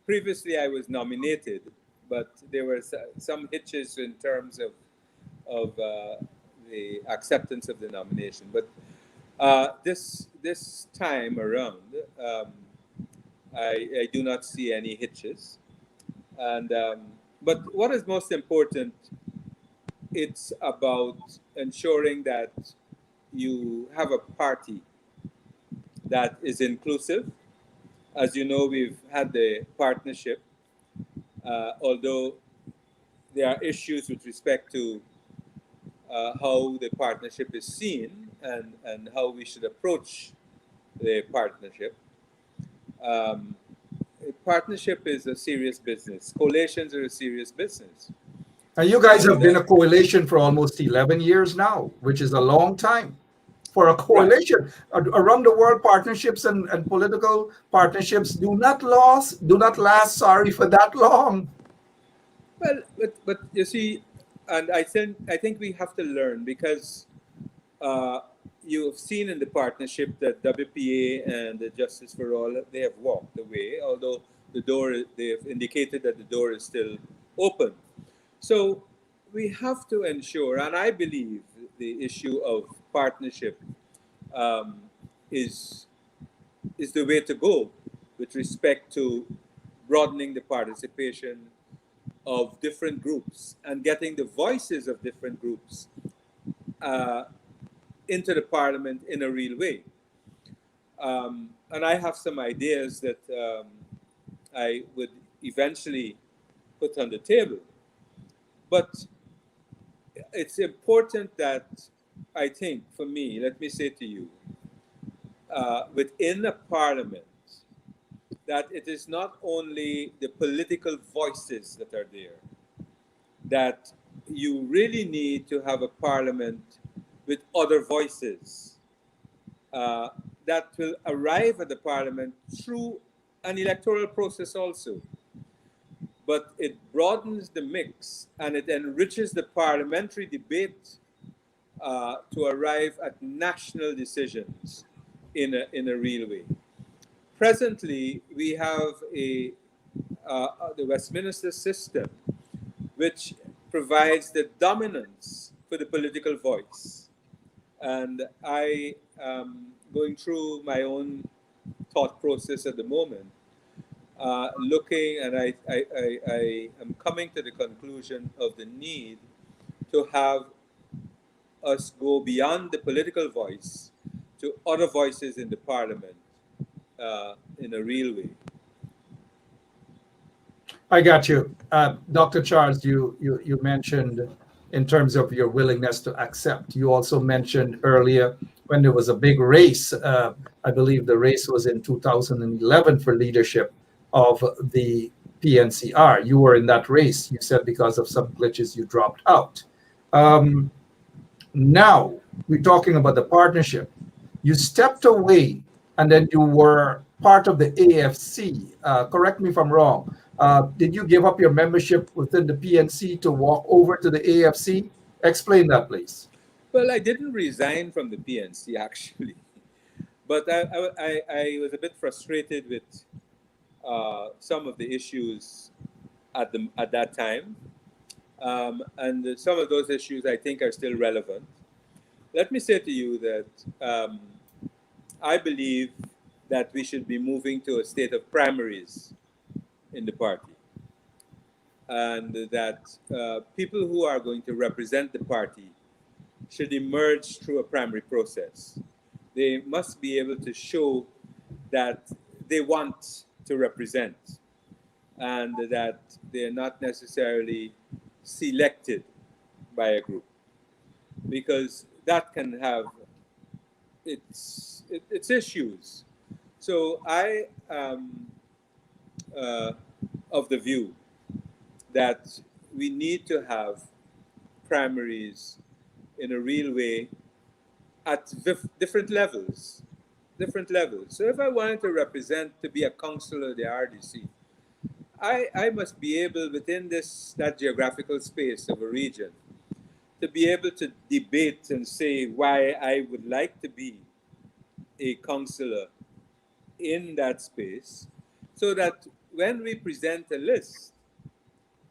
previously I was nominated, but there were some hitches in terms of the acceptance of the nomination. But this time around, I do not see any hitches. And but what is most important, it's about ensuring that you have a party that is inclusive. As you know, we've had the partnership, although there are issues with respect to how the partnership is seen and how we should approach the partnership. partnership is a serious business. Coalitions are a serious business. And you guys have been a coalition for almost 11 years now, which is a long time for a coalition. Right. Around the world, partnerships and political partnerships do not last, sorry, for that long. Well, but you see, and I think we have to learn, because you have seen in the partnership that WPA and the Justice for All, they have walked away, although they have indicated that the door is still open. So we have to ensure, and I believe the issue of partnership is the way to go with respect to broadening the participation of different groups and getting the voices of different groups into the parliament in a real way. And I have some ideas that I would eventually put on the table. But it's important that, I think, for me, let me say to you, within a parliament, that it is not only the political voices that are there, that you really need to have a parliament with other voices that will arrive at the parliament through an electoral process also. But it broadens the mix and it enriches the parliamentary debate to arrive at national decisions in a real way. Presently, we have the Westminster system, which provides the dominance for the political voice. And I am going through my own thought process at the moment, looking, and I am coming to the conclusion of the need to have us go beyond the political voice to other voices in the parliament in a real way. I got you. Dr. Charles, you mentioned in terms of your willingness to accept. You also mentioned earlier when there was a big race, I believe the race was in 2011 for leadership of the PNCR. You were in that race. You said because of some glitches you dropped out. Now we're talking about the partnership. You stepped away and then you were part of the AFC. Correct me if I'm wrong. Did you give up your membership within the PNC to walk over to the AFC? Explain that, please. Well, I didn't resign from the PNC, actually. But I was a bit frustrated with some of the issues at that time. And some of those issues I think are still relevant. Let me say to you that I believe that we should be moving to a state of primaries in the party. And that people who are going to represent the party should emerge through a primary process. They must be able to show that they want to represent and that they're not necessarily selected by a group, because that can have its issues. So I am of the view that we need to have primaries in a real way at different levels. So if I wanted to represent, to be a councillor of the RDC, I must be able, within that geographical space of a region, to be able to debate and say why I would like to be a councillor in that space, so that when we present a list,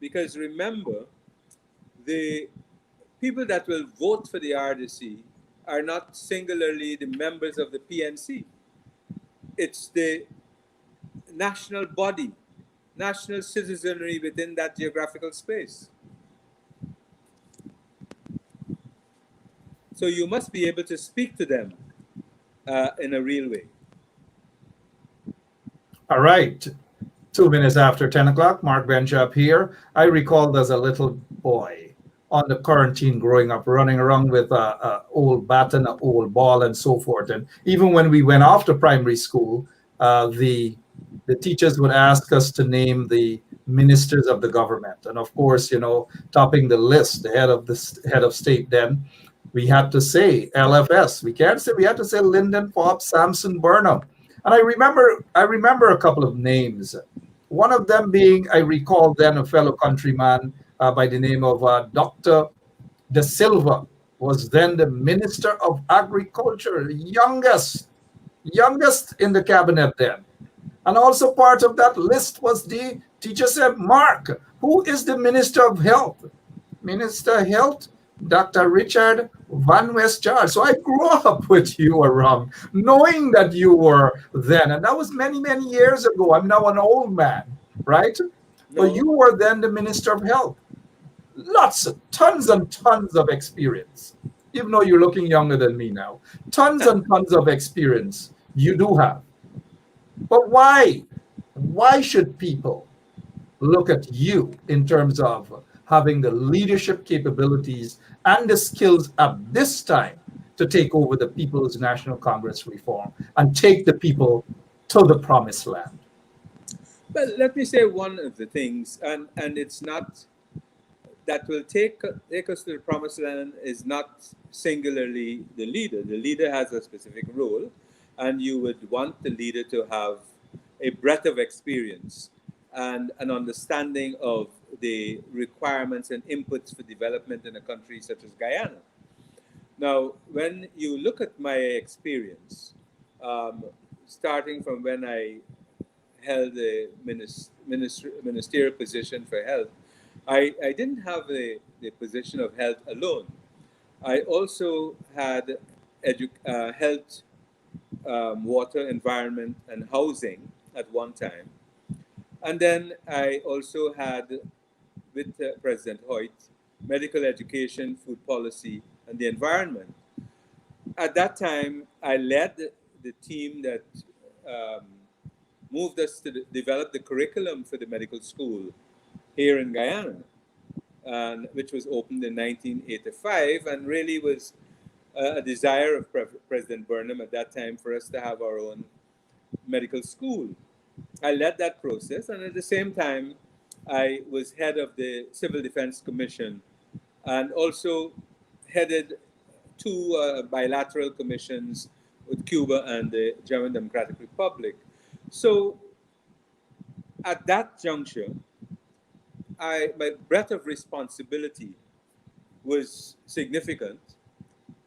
because remember, the people that will vote for the RDC are not singularly the members of the PNC. It's the national body, national citizenry within that geographical space. So you must be able to speak to them in a real way. All right. 2 minutes after 10 o'clock, Mark Benschop here. I recalled as a little boy on the quarantine growing up, running around with an old bat and an old ball and so forth. And even when we went off to primary school, the the teachers would ask us to name the ministers of the government. And of course, topping the list, the head of state, then we had to say LFS. We can't say, we had to say Linden, Forbes, Sampson, Burnham. And I remember a couple of names. One of them being, I recall then, a fellow countryman by the name of Dr. De Silva, was then the Minister of Agriculture, youngest in the cabinet then. And also part of that list was the teacher said, Mark, who is the Minister of Health? Minister of Health, Dr. Richard Van Westjaard. So I grew up with you around, knowing that you were then. And that was many, many years ago. I'm now an old man, right? No. But you were then the Minister of Health. Tons and tons of experience. Even though you're looking younger than me now. Tons and tons of experience you do have. But why? Why should people look at you in terms of having the leadership capabilities and the skills at this time to take over the People's National Congress reform and take the people to the promised land? Well, let me say one of the things, and it's not that will take us to the promised land is not singularly the leader. The leader has a specific role, and you would want the leader to have a breadth of experience and an understanding of the requirements and inputs for development in a country such as Guyana. Now, when you look at my experience, starting from when I held a ministerial position for health, I didn't have the position of health alone. I also had health, water, environment, and housing at one time. And then I also had, with President Hoyt, medical education, food policy, and the environment. At that time, I led the team that moved us to develop the curriculum for the medical school here in Guyana, which was opened in 1985, and really was a desire of President Burnham at that time for us to have our own medical school. I led that process, and at the same time, I was head of the Civil Defense Commission and also headed two bilateral commissions with Cuba and the German Democratic Republic. So at that juncture, my breadth of responsibility was significant.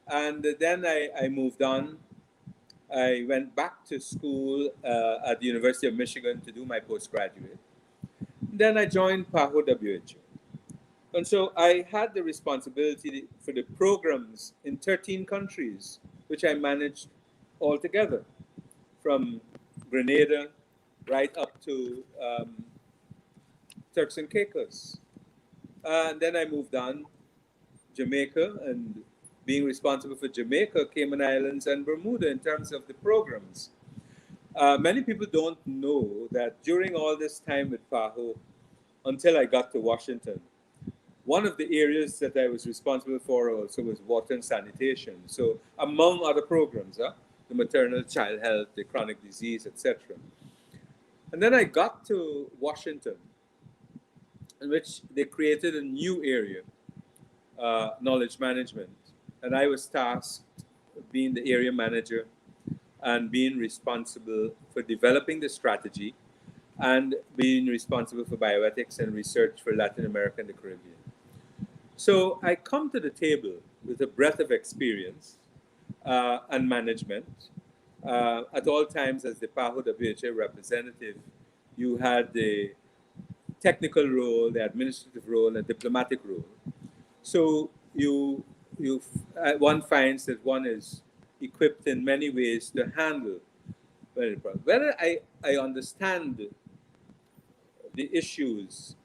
And then I moved on. I went back to school at the University of Michigan to do my postgraduate. Then I joined PAHO WHO. And so I had the responsibility for the programs in 13 countries, which I managed altogether, from Grenada right up to Turks and Caicos. And then I moved on, Jamaica, and being responsible for Jamaica, Cayman Islands, and Bermuda in terms of the programs. Many people don't know that during all this time with PAHO, until I got to Washington, one of the areas that I was responsible for also was water and sanitation. So among other programs, the maternal child health, the chronic disease, etc. And then I got to Washington, in which they created a new area, knowledge management. And I was tasked with being the area manager and being responsible for developing the strategy and being responsible for bioethics and research for Latin America and the Caribbean. So I come to the table with a breadth of experience and management. At all times as the PAHO WHO representative, you had the technical role, the administrative role, and diplomatic role. So one finds that one is equipped in many ways to handle whether I understand the issues.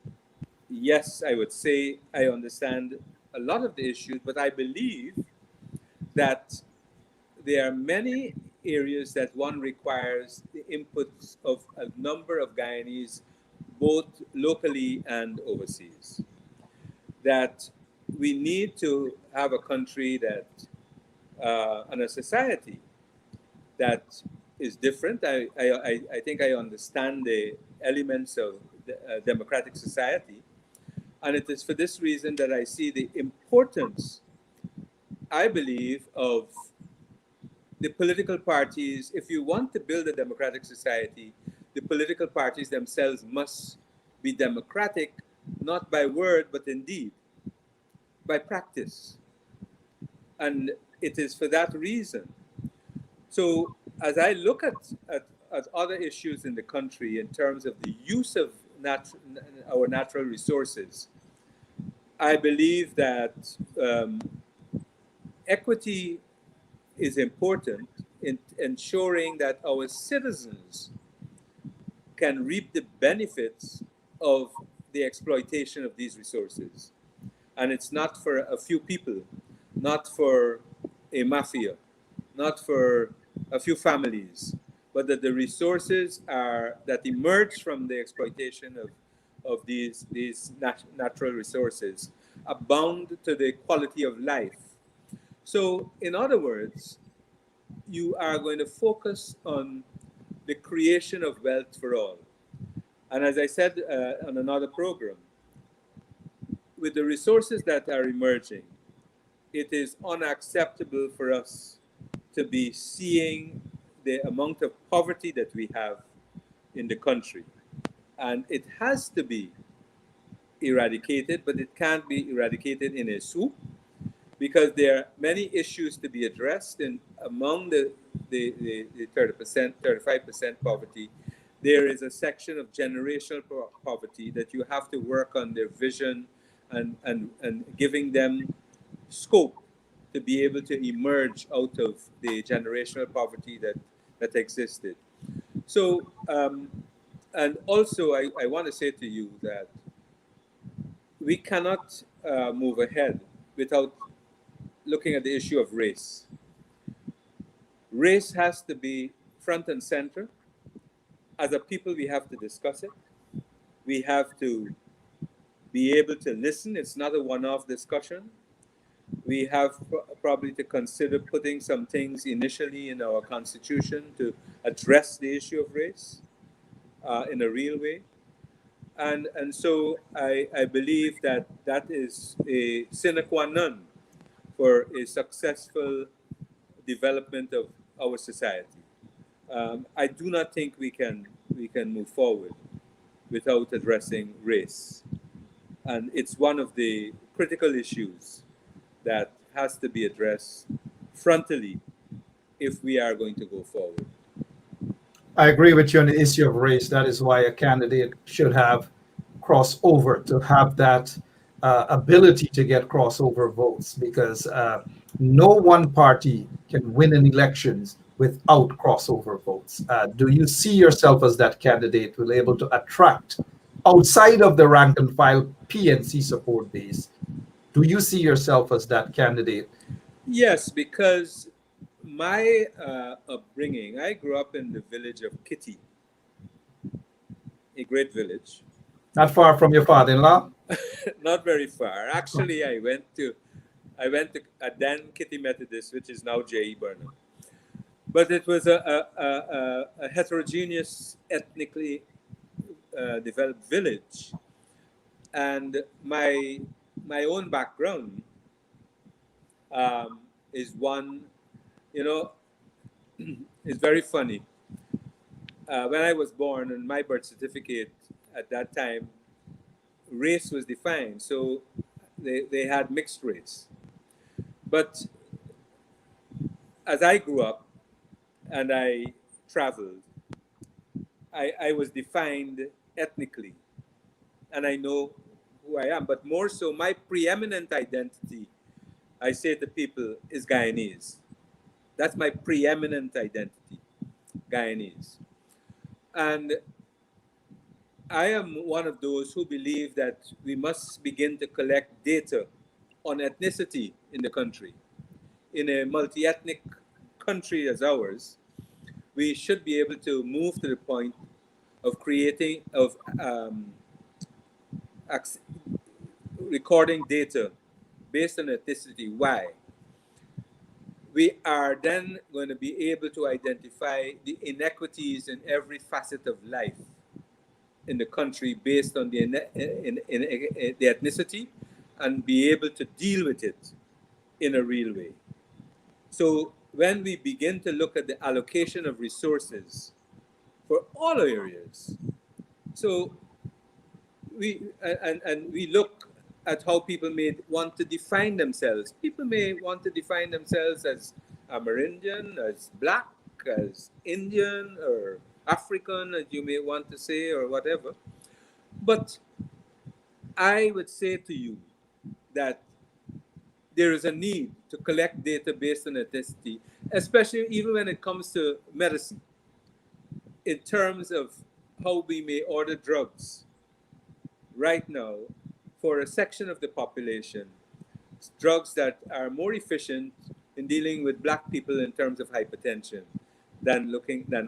Yes, I would say I understand a lot of the issues, but I believe that there are many areas that one requires the inputs of a number of Guyanese, both locally and overseas. That we need to have a country that, and a society that is different. I think I understand the elements of the democratic society. And it is for this reason that I see the importance, I believe, of the political parties. If you want to build a democratic society, the political parties themselves must be democratic, not by word, but in deed, by practice. And it is for that reason. So as I look at other issues in the country in terms of the use of our natural resources, I believe that equity is important in ensuring that our citizens can reap the benefits of the exploitation of these resources. And it's not for a few people, not for a mafia, not for a few families, but that the resources that emerge from the exploitation of these natural resources abound to the quality of life. So, in other words, you are going to focus on the creation of wealth for all. And as I said on another program, with the resources that are emerging, it is unacceptable for us to be seeing the amount of poverty that we have in the country. And it has to be eradicated, but it can't be eradicated in a swoop, because there are many issues to be addressed. And among the 30%, 35% poverty, there is a section of generational poverty that you have to work on their vision and giving them scope to be able to emerge out of the generational poverty that existed. So, and also I want to say to you that we cannot move ahead without looking at the issue of race. Race has to be front and center. As a people, we have to discuss it. We have to be able to listen. It's not a one-off discussion. We have probably to consider putting some things initially in our constitution to address the issue of race in a real way. And so I believe that is a sine qua non for a successful development of our society. I do not think we can move forward without addressing race. And it's one of the critical issues that has to be addressed frontally if we are going to go forward. I agree with you on the issue of race. That is why a candidate should have crossover, to have that ability to get crossover votes, because no one party can win in elections without crossover votes. Do you see yourself as that candidate who will be able to attract outside of the rank and file PNC support base? Do you see yourself as that candidate? Yes, because my upbringing, I grew up in the village of Kitty, a great village. Not far from your father-in-law? Not very far. Actually, I went to then Kitty Methodist, which is now J.E. Burnham. But it was a heterogeneous, ethnically developed village. And my own background is one, it's very funny. When I was born, on my birth certificate at that time, race was defined. So they had mixed race. But as I grew up and I traveled, I was defined ethnically. And I know who I am. But more so, my preeminent identity, I say to people, is Guyanese. That's my preeminent identity, Guyanese. And I am one of those who believe that we must begin to collect data on ethnicity in the country. In a multi-ethnic country as ours, we should be able to move to the point of recording data based on ethnicity. Why? we are then going to be able to identify the inequities in every facet of life in the country based on the ethnicity, and be able to deal with it in a real way. So when we begin to look at the allocation of resources for all areas, so we look at how people may want to define themselves. People may want to define themselves as Amerindian, as Black, as Indian, or African, as you may want to say, or whatever. But I would say to you that there is a need to collect data based on ethnicity, especially even when it comes to medicine, in terms of how we may order drugs right now for a section of the population, drugs that are more efficient in dealing with Black people in terms of hypertension than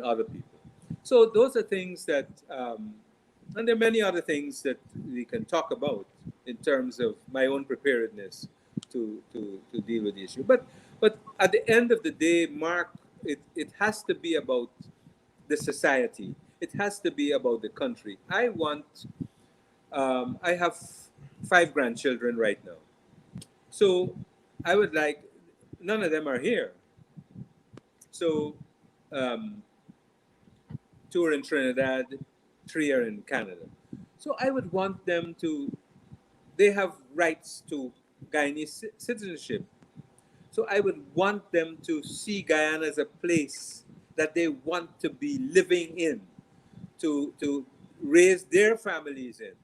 other people. So those are things that, and there are many other things that we can talk about in terms of my own preparedness to deal with the issue. But at the end of the day, Mark, it has to be about the society. It has to be about the country. I have 5 grandchildren right now. So I would like, none of them are here. So 2 are in Trinidad, 3 are in Canada. So I would want them to, they have rights to Guyanese citizenship. So I would want them to see Guyana as a place that they want to be living in, to raise their families in.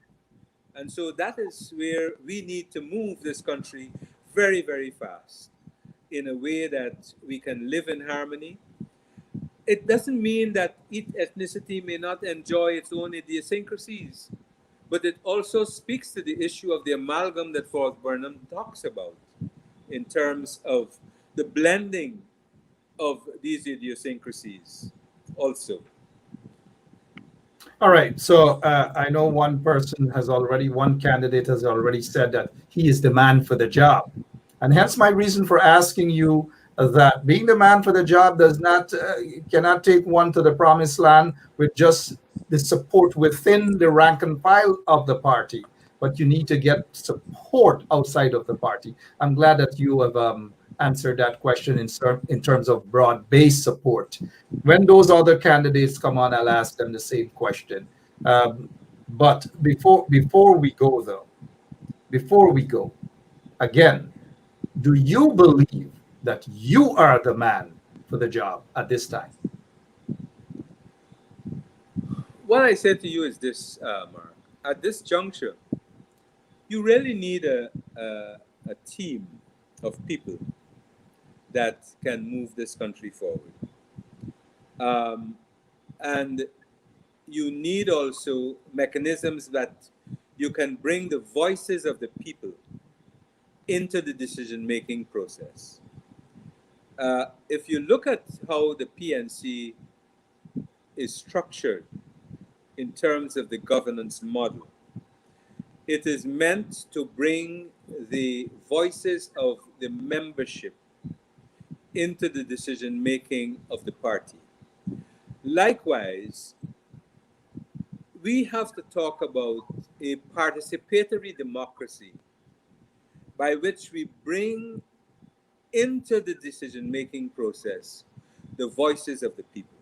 And so that is where we need to move this country very, very fast in a way that we can live in harmony. It doesn't mean that each ethnicity may not enjoy its own idiosyncrasies, but it also speaks to the issue of the amalgam that Fort Burnham talks about in terms of the blending of these idiosyncrasies also. All right. So I know one candidate has already said that he is the man for the job. And hence my reason for asking you that being the man for the job cannot take one to the promised land with just the support within the rank and file of the party, but you need to get support outside of the party. I'm glad that you have answered that question in terms of broad-based support. When those other candidates come on, I'll ask them the same question. But before we go, again, do you believe that you are the man for the job at this time? What I said to you is this, Mark. At this juncture, you really need a team of people that can move this country forward. And you need also mechanisms that you can bring the voices of the people into the decision-making process. If you look at how the PNC is structured in terms of the governance model, it is meant to bring the voices of the membership into the decision-making of the party. Likewise, we have to talk about a participatory democracy by which we bring into the decision-making process the voices of the people.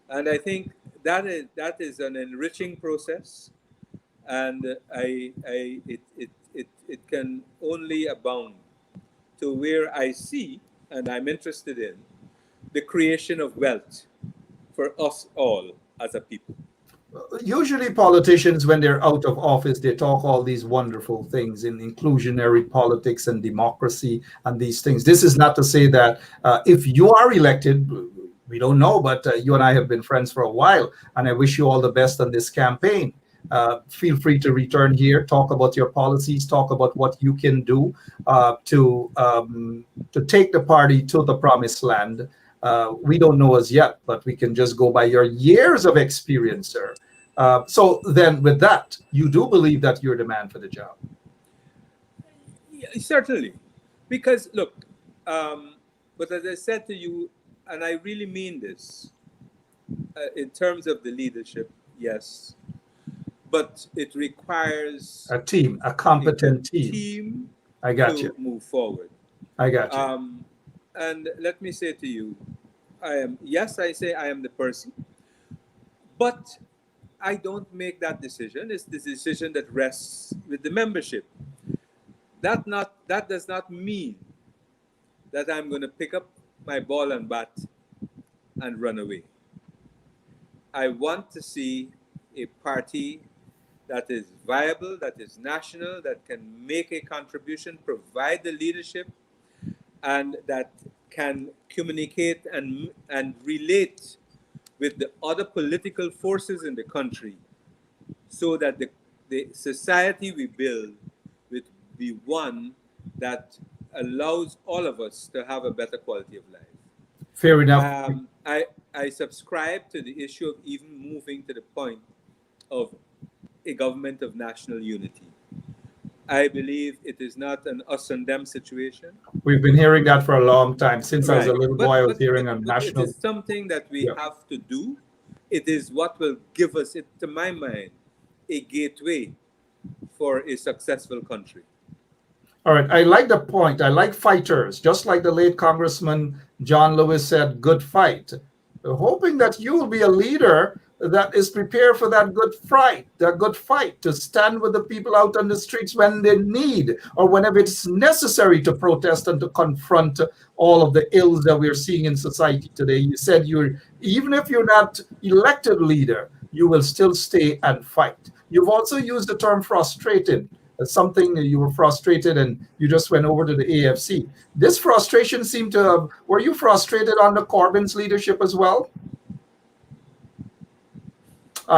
And I think that is an enriching process, and it can only abound to where I see, and I'm interested in, the creation of wealth for us all as a people. Usually politicians, when they're out of office, they talk all these wonderful things in inclusionary politics and democracy and these things. This is not to say that if you are elected, we don't know, but you and I have been friends for a while, and I wish you all the best on this campaign. Feel free to return here, talk about your policies, talk about what you can do to take the party to the promised land. We don't know as yet, but we can just go by your years of experience, sir. So then with that, you do believe that you're the man for the job? Yeah, certainly. Because look, But as I said to you, and I really mean this, in terms of the leadership, yes, but it requires A team, a a competent team. team I got to you. move forward. I got you. And let me say to you, I say I am the person, but I don't make that decision. It's the decision that rests with the membership. That does not mean that I'm going to pick up my ball and bat and run away. I want to see a party that is viable, that is national, that can make a contribution, provide the leadership, and that can communicate and relate with the other political forces in the country, so that the society we build will be one that allows all of us to have a better quality of life. Fair enough. I subscribe to the issue of even moving to the point of a government of national unity. I believe it is not an us and them situation. We've been hearing that for a long time. Since I was a little boy, I was hearing a But national. it is something that we have to do. It is what will give us, to my mind, a gateway for a successful country. All right. I like the point. I like fighters. Just like the late Congressman John Lewis said, good fight. Hoping that you will be a leader that is prepared for that good fight, to stand with the people out on the streets when they need, or whenever it's necessary to protest and to confront all of the ills that we're seeing in society today. You said even if you're not elected leader, you will still stay and fight. You've also used the term frustrated. As something that you were frustrated and you just went over to the AFC. This frustration seemed to have, were you frustrated under Corbyn's leadership as well?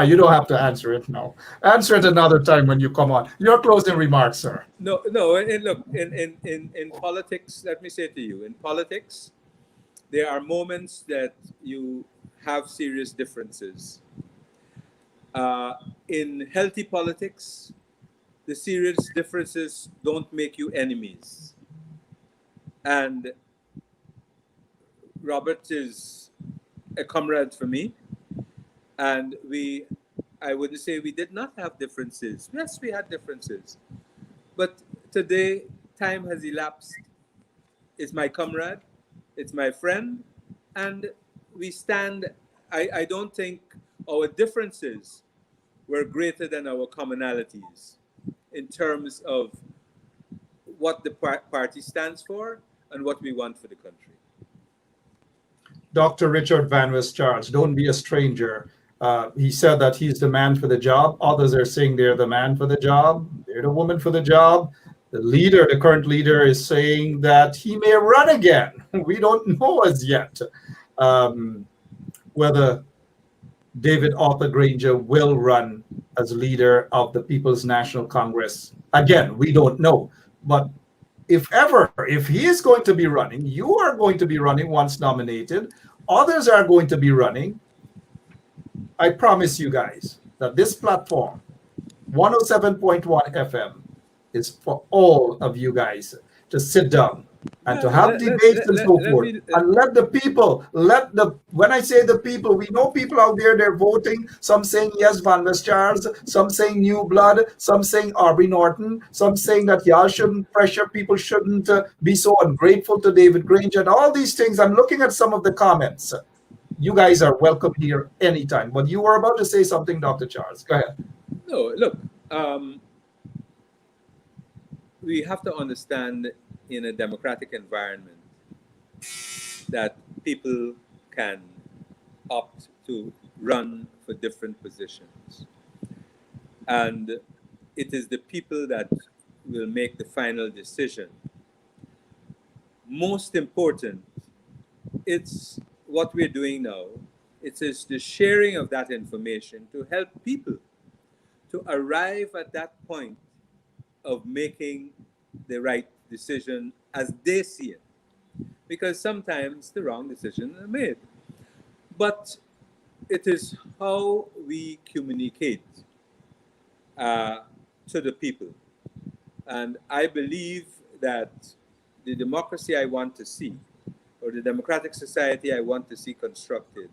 You don't have to answer it now. Answer it another time when you come on. Your closing remarks, sir. No. And look, in politics, let me say to you, in politics, there are moments that you have serious differences. In healthy politics, the serious differences don't make you enemies. And Robert is a comrade for me. And I wouldn't say we did not have differences. Yes, we had differences. But today, time has elapsed. It's my comrade, it's my friend, and we stand. I don't think our differences were greater than our commonalities in terms of what the party stands for and what we want for the country. Dr. Richard Van West Charles, don't be a stranger. He said that he's the man for the job. Others are saying they're the man for the job. They're the woman for the job. The current leader is saying that he may run again. We don't know as yet whether David Arthur Granger will run as leader of the People's National Congress. Again, we don't know. But if he is going to be running, you are going to be running once nominated. Others are going to be running. I promise you guys that this platform, 107.1 FM, is for all of you guys to sit down and to have debates and so forth. And let the people, when I say the people, we know people out there, they're voting. Some saying yes, Van West Charles, some saying new blood, some saying Aubrey Norton, some saying that y'all shouldn't pressure, people shouldn't be so ungrateful to David Granger, and all these things. I'm looking at some of the comments. You guys are welcome here anytime. But you were about to say something, Dr. Charles. Go ahead. No, look, we have to understand in a democratic environment that people can opt to run for different positions. And it is the people that will make the final decision. Most important, it's what we're doing now. It is the sharing of that information to help people to arrive at that point of making the right decision as they see it. Because sometimes the wrong decisions are made. But it is how we communicate to the people. And I believe that the democracy I want to see, or the democratic society I want to see constructed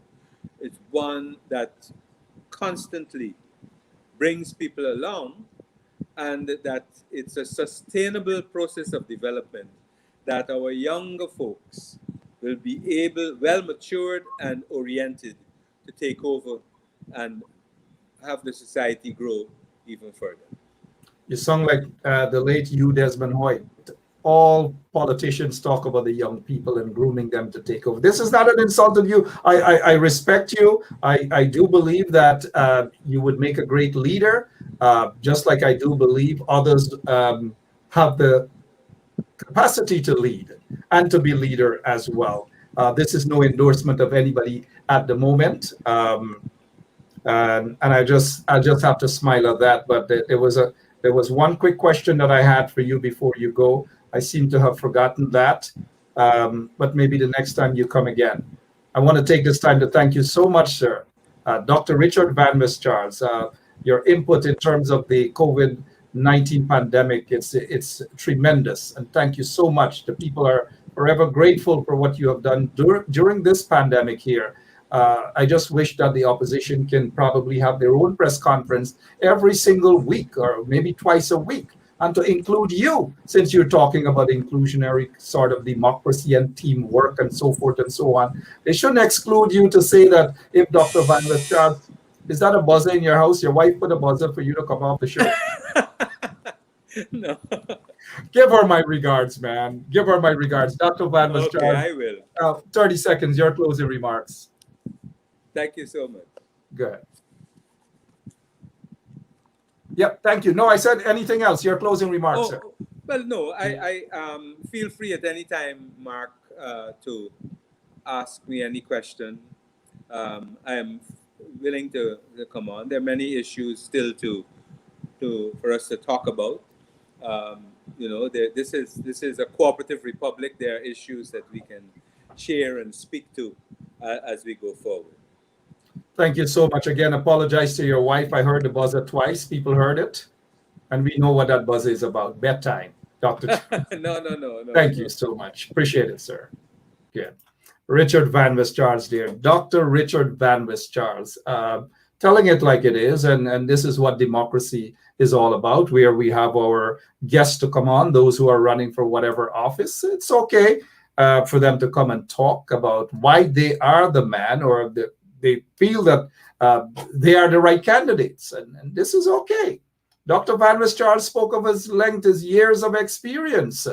is one that constantly brings people along, and that it's a sustainable process of development, that our younger folks will be able, well matured and oriented, to take over and have the society grow even further. You sound like the late Hugh Desmond Hoyt. All politicians talk about the young people and grooming them to take over. This is not an insult to you. I respect you. I do believe that you would make a great leader, just like I do believe others have the capacity to lead and to be leader as well. This is no endorsement of anybody at the moment, and I just have to smile at that. But there was one quick question that I had for you before you go. I seem to have forgotten that, but maybe the next time you come again. I want to take this time to thank you so much, sir. Dr. Richard Van Charles, your input in terms of the COVID-19 pandemic, it's tremendous. And thank you so much. The people are forever grateful for what you have done during this pandemic here. I just wish that the opposition can probably have their own press conference every single week, or maybe twice a week, and to include you, since you're talking about inclusionary sort of democracy and teamwork and so forth and so on. They shouldn't exclude you to say that if Dr. Van Charles, is that a buzzer in your house? Your wife put a buzzer for you to come off the show? No. Give her my regards, man. Give her my regards. Dr. Van Charles. Okay, I will. 30 seconds, your closing remarks. Thank you so much. Good. Yep, thank you. No, I said anything else. Your closing remarks, sir. Well, no, I feel free at any time, Mark, to ask me any question. I am willing to come on. There are many issues still for us to talk about. This is a cooperative republic. There are issues that we can share and speak to as we go forward. Thank you so much. Again, apologize to your wife. I heard the buzzer twice. People heard it. And we know what that buzzer is about. Bedtime, Dr. No. Thank you so much. Appreciate it, sir. Good. Richard Van Charles, dear. Dr. Richard Van Charles, telling it like it is. And this is what democracy is all about, where we have our guests to come on, those who are running for whatever office. It's okay for them to come and talk about why they are the man, or they feel that they are the right candidates. And this is okay. Dr. Van Charles spoke of his length, his years of experience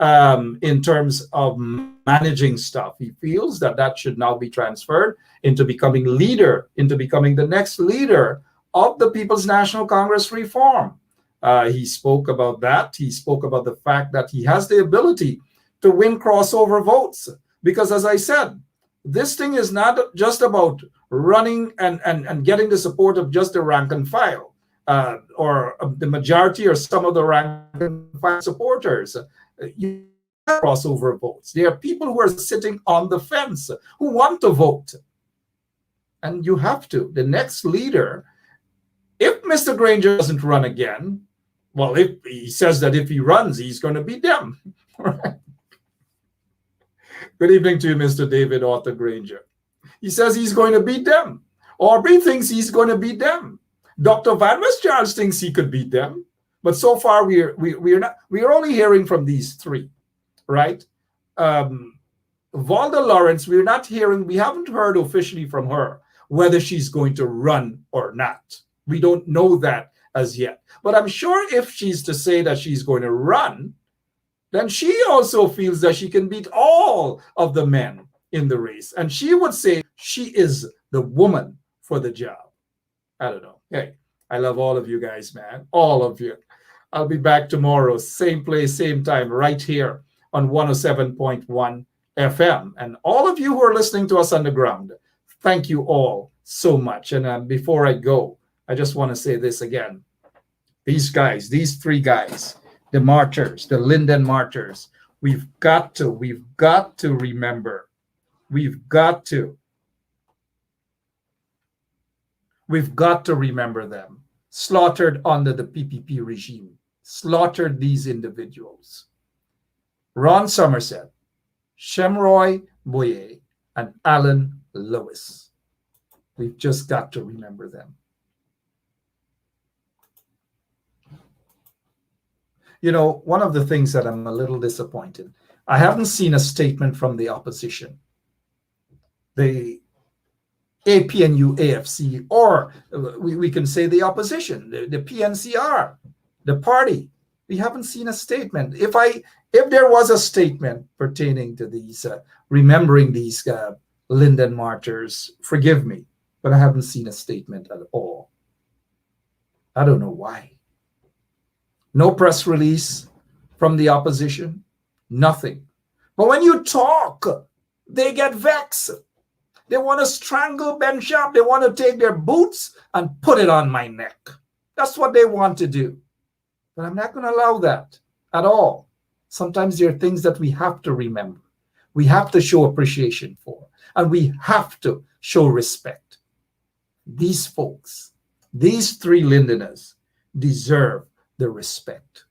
in terms of managing stuff. He feels that should now be transferred into becoming the next leader of the People's National Congress reform. He spoke about that. He spoke about the fact that he has the ability to win crossover votes. Because as I said, this thing is not just about running and getting the support of just the rank and file or the majority or some of the rank and file supporters. You have crossover votes. There are people who are sitting on the fence who want to vote. And you have to. The next leader, if Mr. Granger doesn't run again, well, if he says that if he runs, he's going to beat them. Good evening to you, Mr. David Arthur Granger. He says he's going to beat them. Aubrey thinks he's going to beat them. Dr. Van Charles thinks he could beat them. But so far, we're only hearing from these three, right? Valda Lawrence, we haven't heard officially from her whether she's going to run or not. We don't know that as yet. But I'm sure if she's to say that she's going to run, then she also feels that she can beat all of the men in the race. And she would say she is the woman for the job. I don't know. Hey, I love all of you guys, man. All of you. I'll be back tomorrow, same place, same time, right here on 107.1 FM. And all of you who are listening to us on the ground, thank you all so much. And before I go, I just want to say this again. These three guys, the martyrs, the Linden martyrs, we've got to remember. We've got to remember them. Slaughtered under the PPP regime. Slaughtered these individuals. Ron Somerset Shemroy Boye, and Alan Lewis. We've just got to remember them. You know, one of the things that I'm a little disappointed, I haven't seen a statement from the opposition, the APNU, AFC, or we can say the opposition, the PNCR, the party. We haven't seen a statement. If there was a statement pertaining to these, remembering these Linden martyrs, forgive me, but I haven't seen a statement at all. I don't know why. No press release from the opposition, nothing. But when you talk, they get vexed. They want to strangle Benschop. They want to take their boots and put it on my neck. That's what they want to do. But I'm not going to allow that at all. Sometimes there are things that we have to remember. We have to show appreciation for. And we have to show respect. These folks, these three Lindeners, deserve the respect.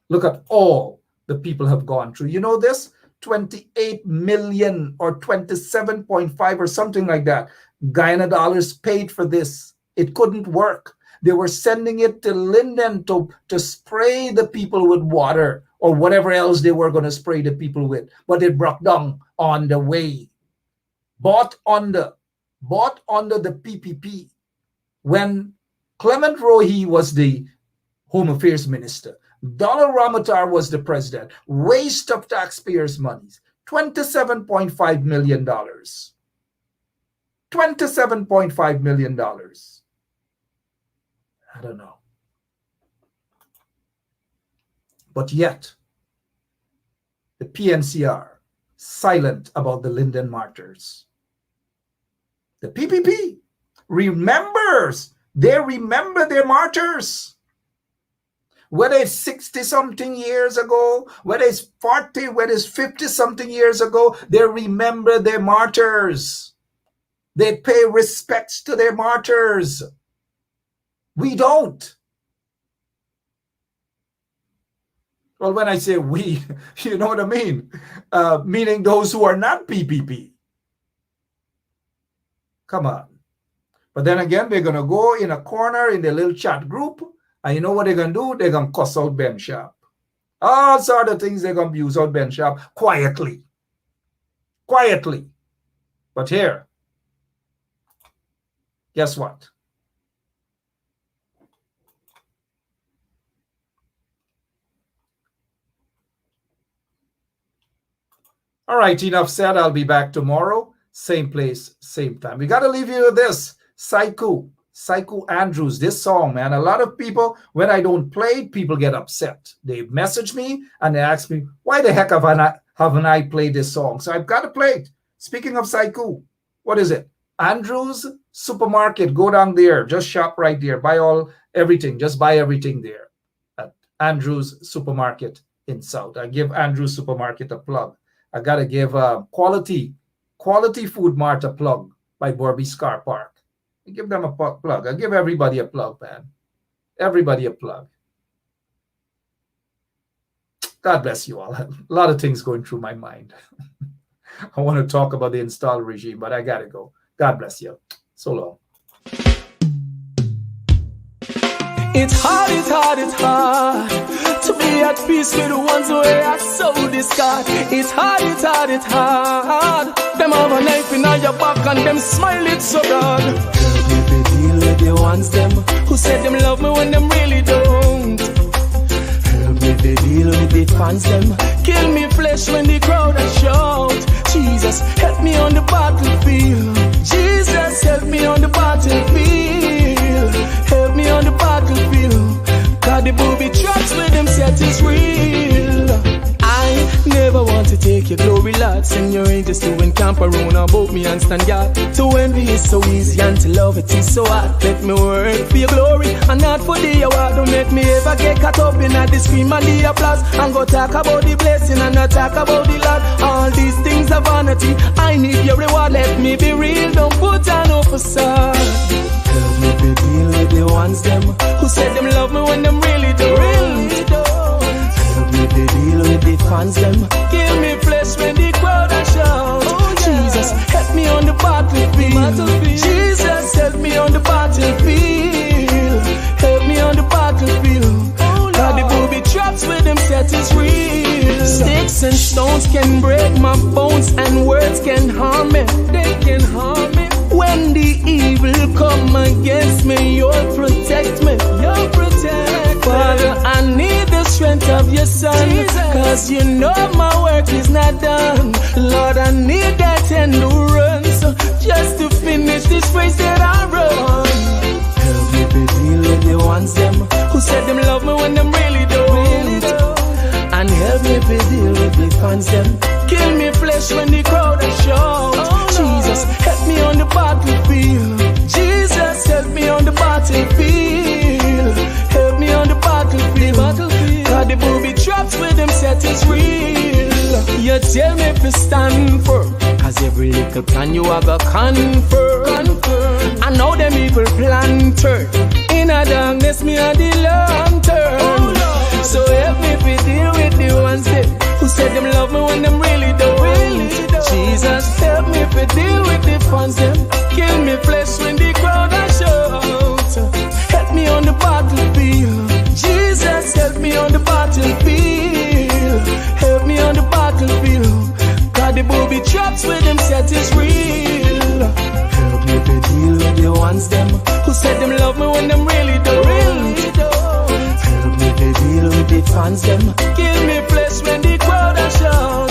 Look at all the people have gone through. You know this? 28 million or 27.5 or something like that. Guyana dollars paid for this. It couldn't work. They were sending it to Linden to spray the people with water or whatever else they were going to spray the people with. But it broke down on the way. Bought under the PPP when Clement Rohi was the Home Affairs Minister. Donald Ramatar was the president. Waste of taxpayers' monies. $27.5 million. $27.5 million. I don't know. But yet, the PNCR silent about the Linden martyrs. The PPP remembers. They remember their martyrs. Whether it's 60-something years ago, whether it's 40, whether it's 50-something years ago, they remember their martyrs. They pay respects to their martyrs. We don't. Well, when I say we, you know what I mean? Meaning those who are not PPP. Come on. But then again, they're going to go in a corner in their little chat group. And you know what they're going to do? They're going to cuss out Benschop. All sort of things they're going to abuse out Benschop quietly. Quietly. But here, guess what? All right, enough said. I'll be back tomorrow. Same place, same time. We got to leave you with this. Psycho Andrews, this song, man. A lot of people, when I don't play it, people get upset. They message me and they ask me, why the heck haven't I played this song? So I've got to play it. Speaking of Psycho, what is it? Andrews Supermarket. Go down there. Just shop right there. Buy everything. Just buy everything there at Andrews Supermarket in South. I give Andrews Supermarket a plug. I got to give Quality Food Mart a plug by Borby's Car Park. I give them a plug. I give everybody a plug, man. Everybody a plug. God bless you all. A lot of things going through my mind. I want to talk about the install regime, but I got to go. God bless you. So long. It's hard to be at peace with the ones who are so discard. It's hard. Them have a knife in your back and them smile it so broad. Help me to deal with the ones them who said them love me when them really don't. Help me to deal with the fans them kill me flesh when the crowd a shout. Jesus, help me on the battlefield. Jesus, help me on the battlefield. Help me on the battlefield. God, the booby traps with them set is real. I never want to take your glory, Lord. Send your angels to encamp around about me and stand guard. To envy is so easy and to love it is so hard. Let me work for your glory and not for the award. Don't make me ever get caught up in the scream and the applause. And go talk about the blessing and not talk about the Lord. All these things are vanity. I need your reward. Let me be real. Don't put on no facade. Help me to deal with the ones them who said them love me when them really don't. Help me to deal with the fans them kill me flesh when help me on the battlefield. Jesus, help me on the battlefield. Help me on the battlefield. God, the booby traps with them set is real. Sticks and stones can break my bones, and words can harm me. They can harm me. When the evil come against me, you'll protect me. You'll protect me. Father, I need the strength of your son, cause you know my work is not done. Lord, I need that endurance just to finish this race that I run. Help me to deal with the ones them who said them love me when them really don't. And help me to deal with the fans them kill me flesh when the crowd is shout. Jesus, help me on the battlefield. Jesus, help me on the battlefield. Help me on the battlefield. God, the booby traps with them set is real. You tell me to stand firm, cause every little plan you have a confirm. I know them evil plan turn. In a darkness, me a the lantern. So help me to deal with the ones that who said them love me when them really don't. Jesus, help me to deal with the fans them kill me flesh when the crowd are shout. Help me on the battlefield. Jesus, help me on the battlefield. Help me on the battlefield. God, the booby traps with them set is real. Help me to deal with the ones them who said them love me when them really don't. Help me to deal with the fans them kill me flesh when the crowd are shout.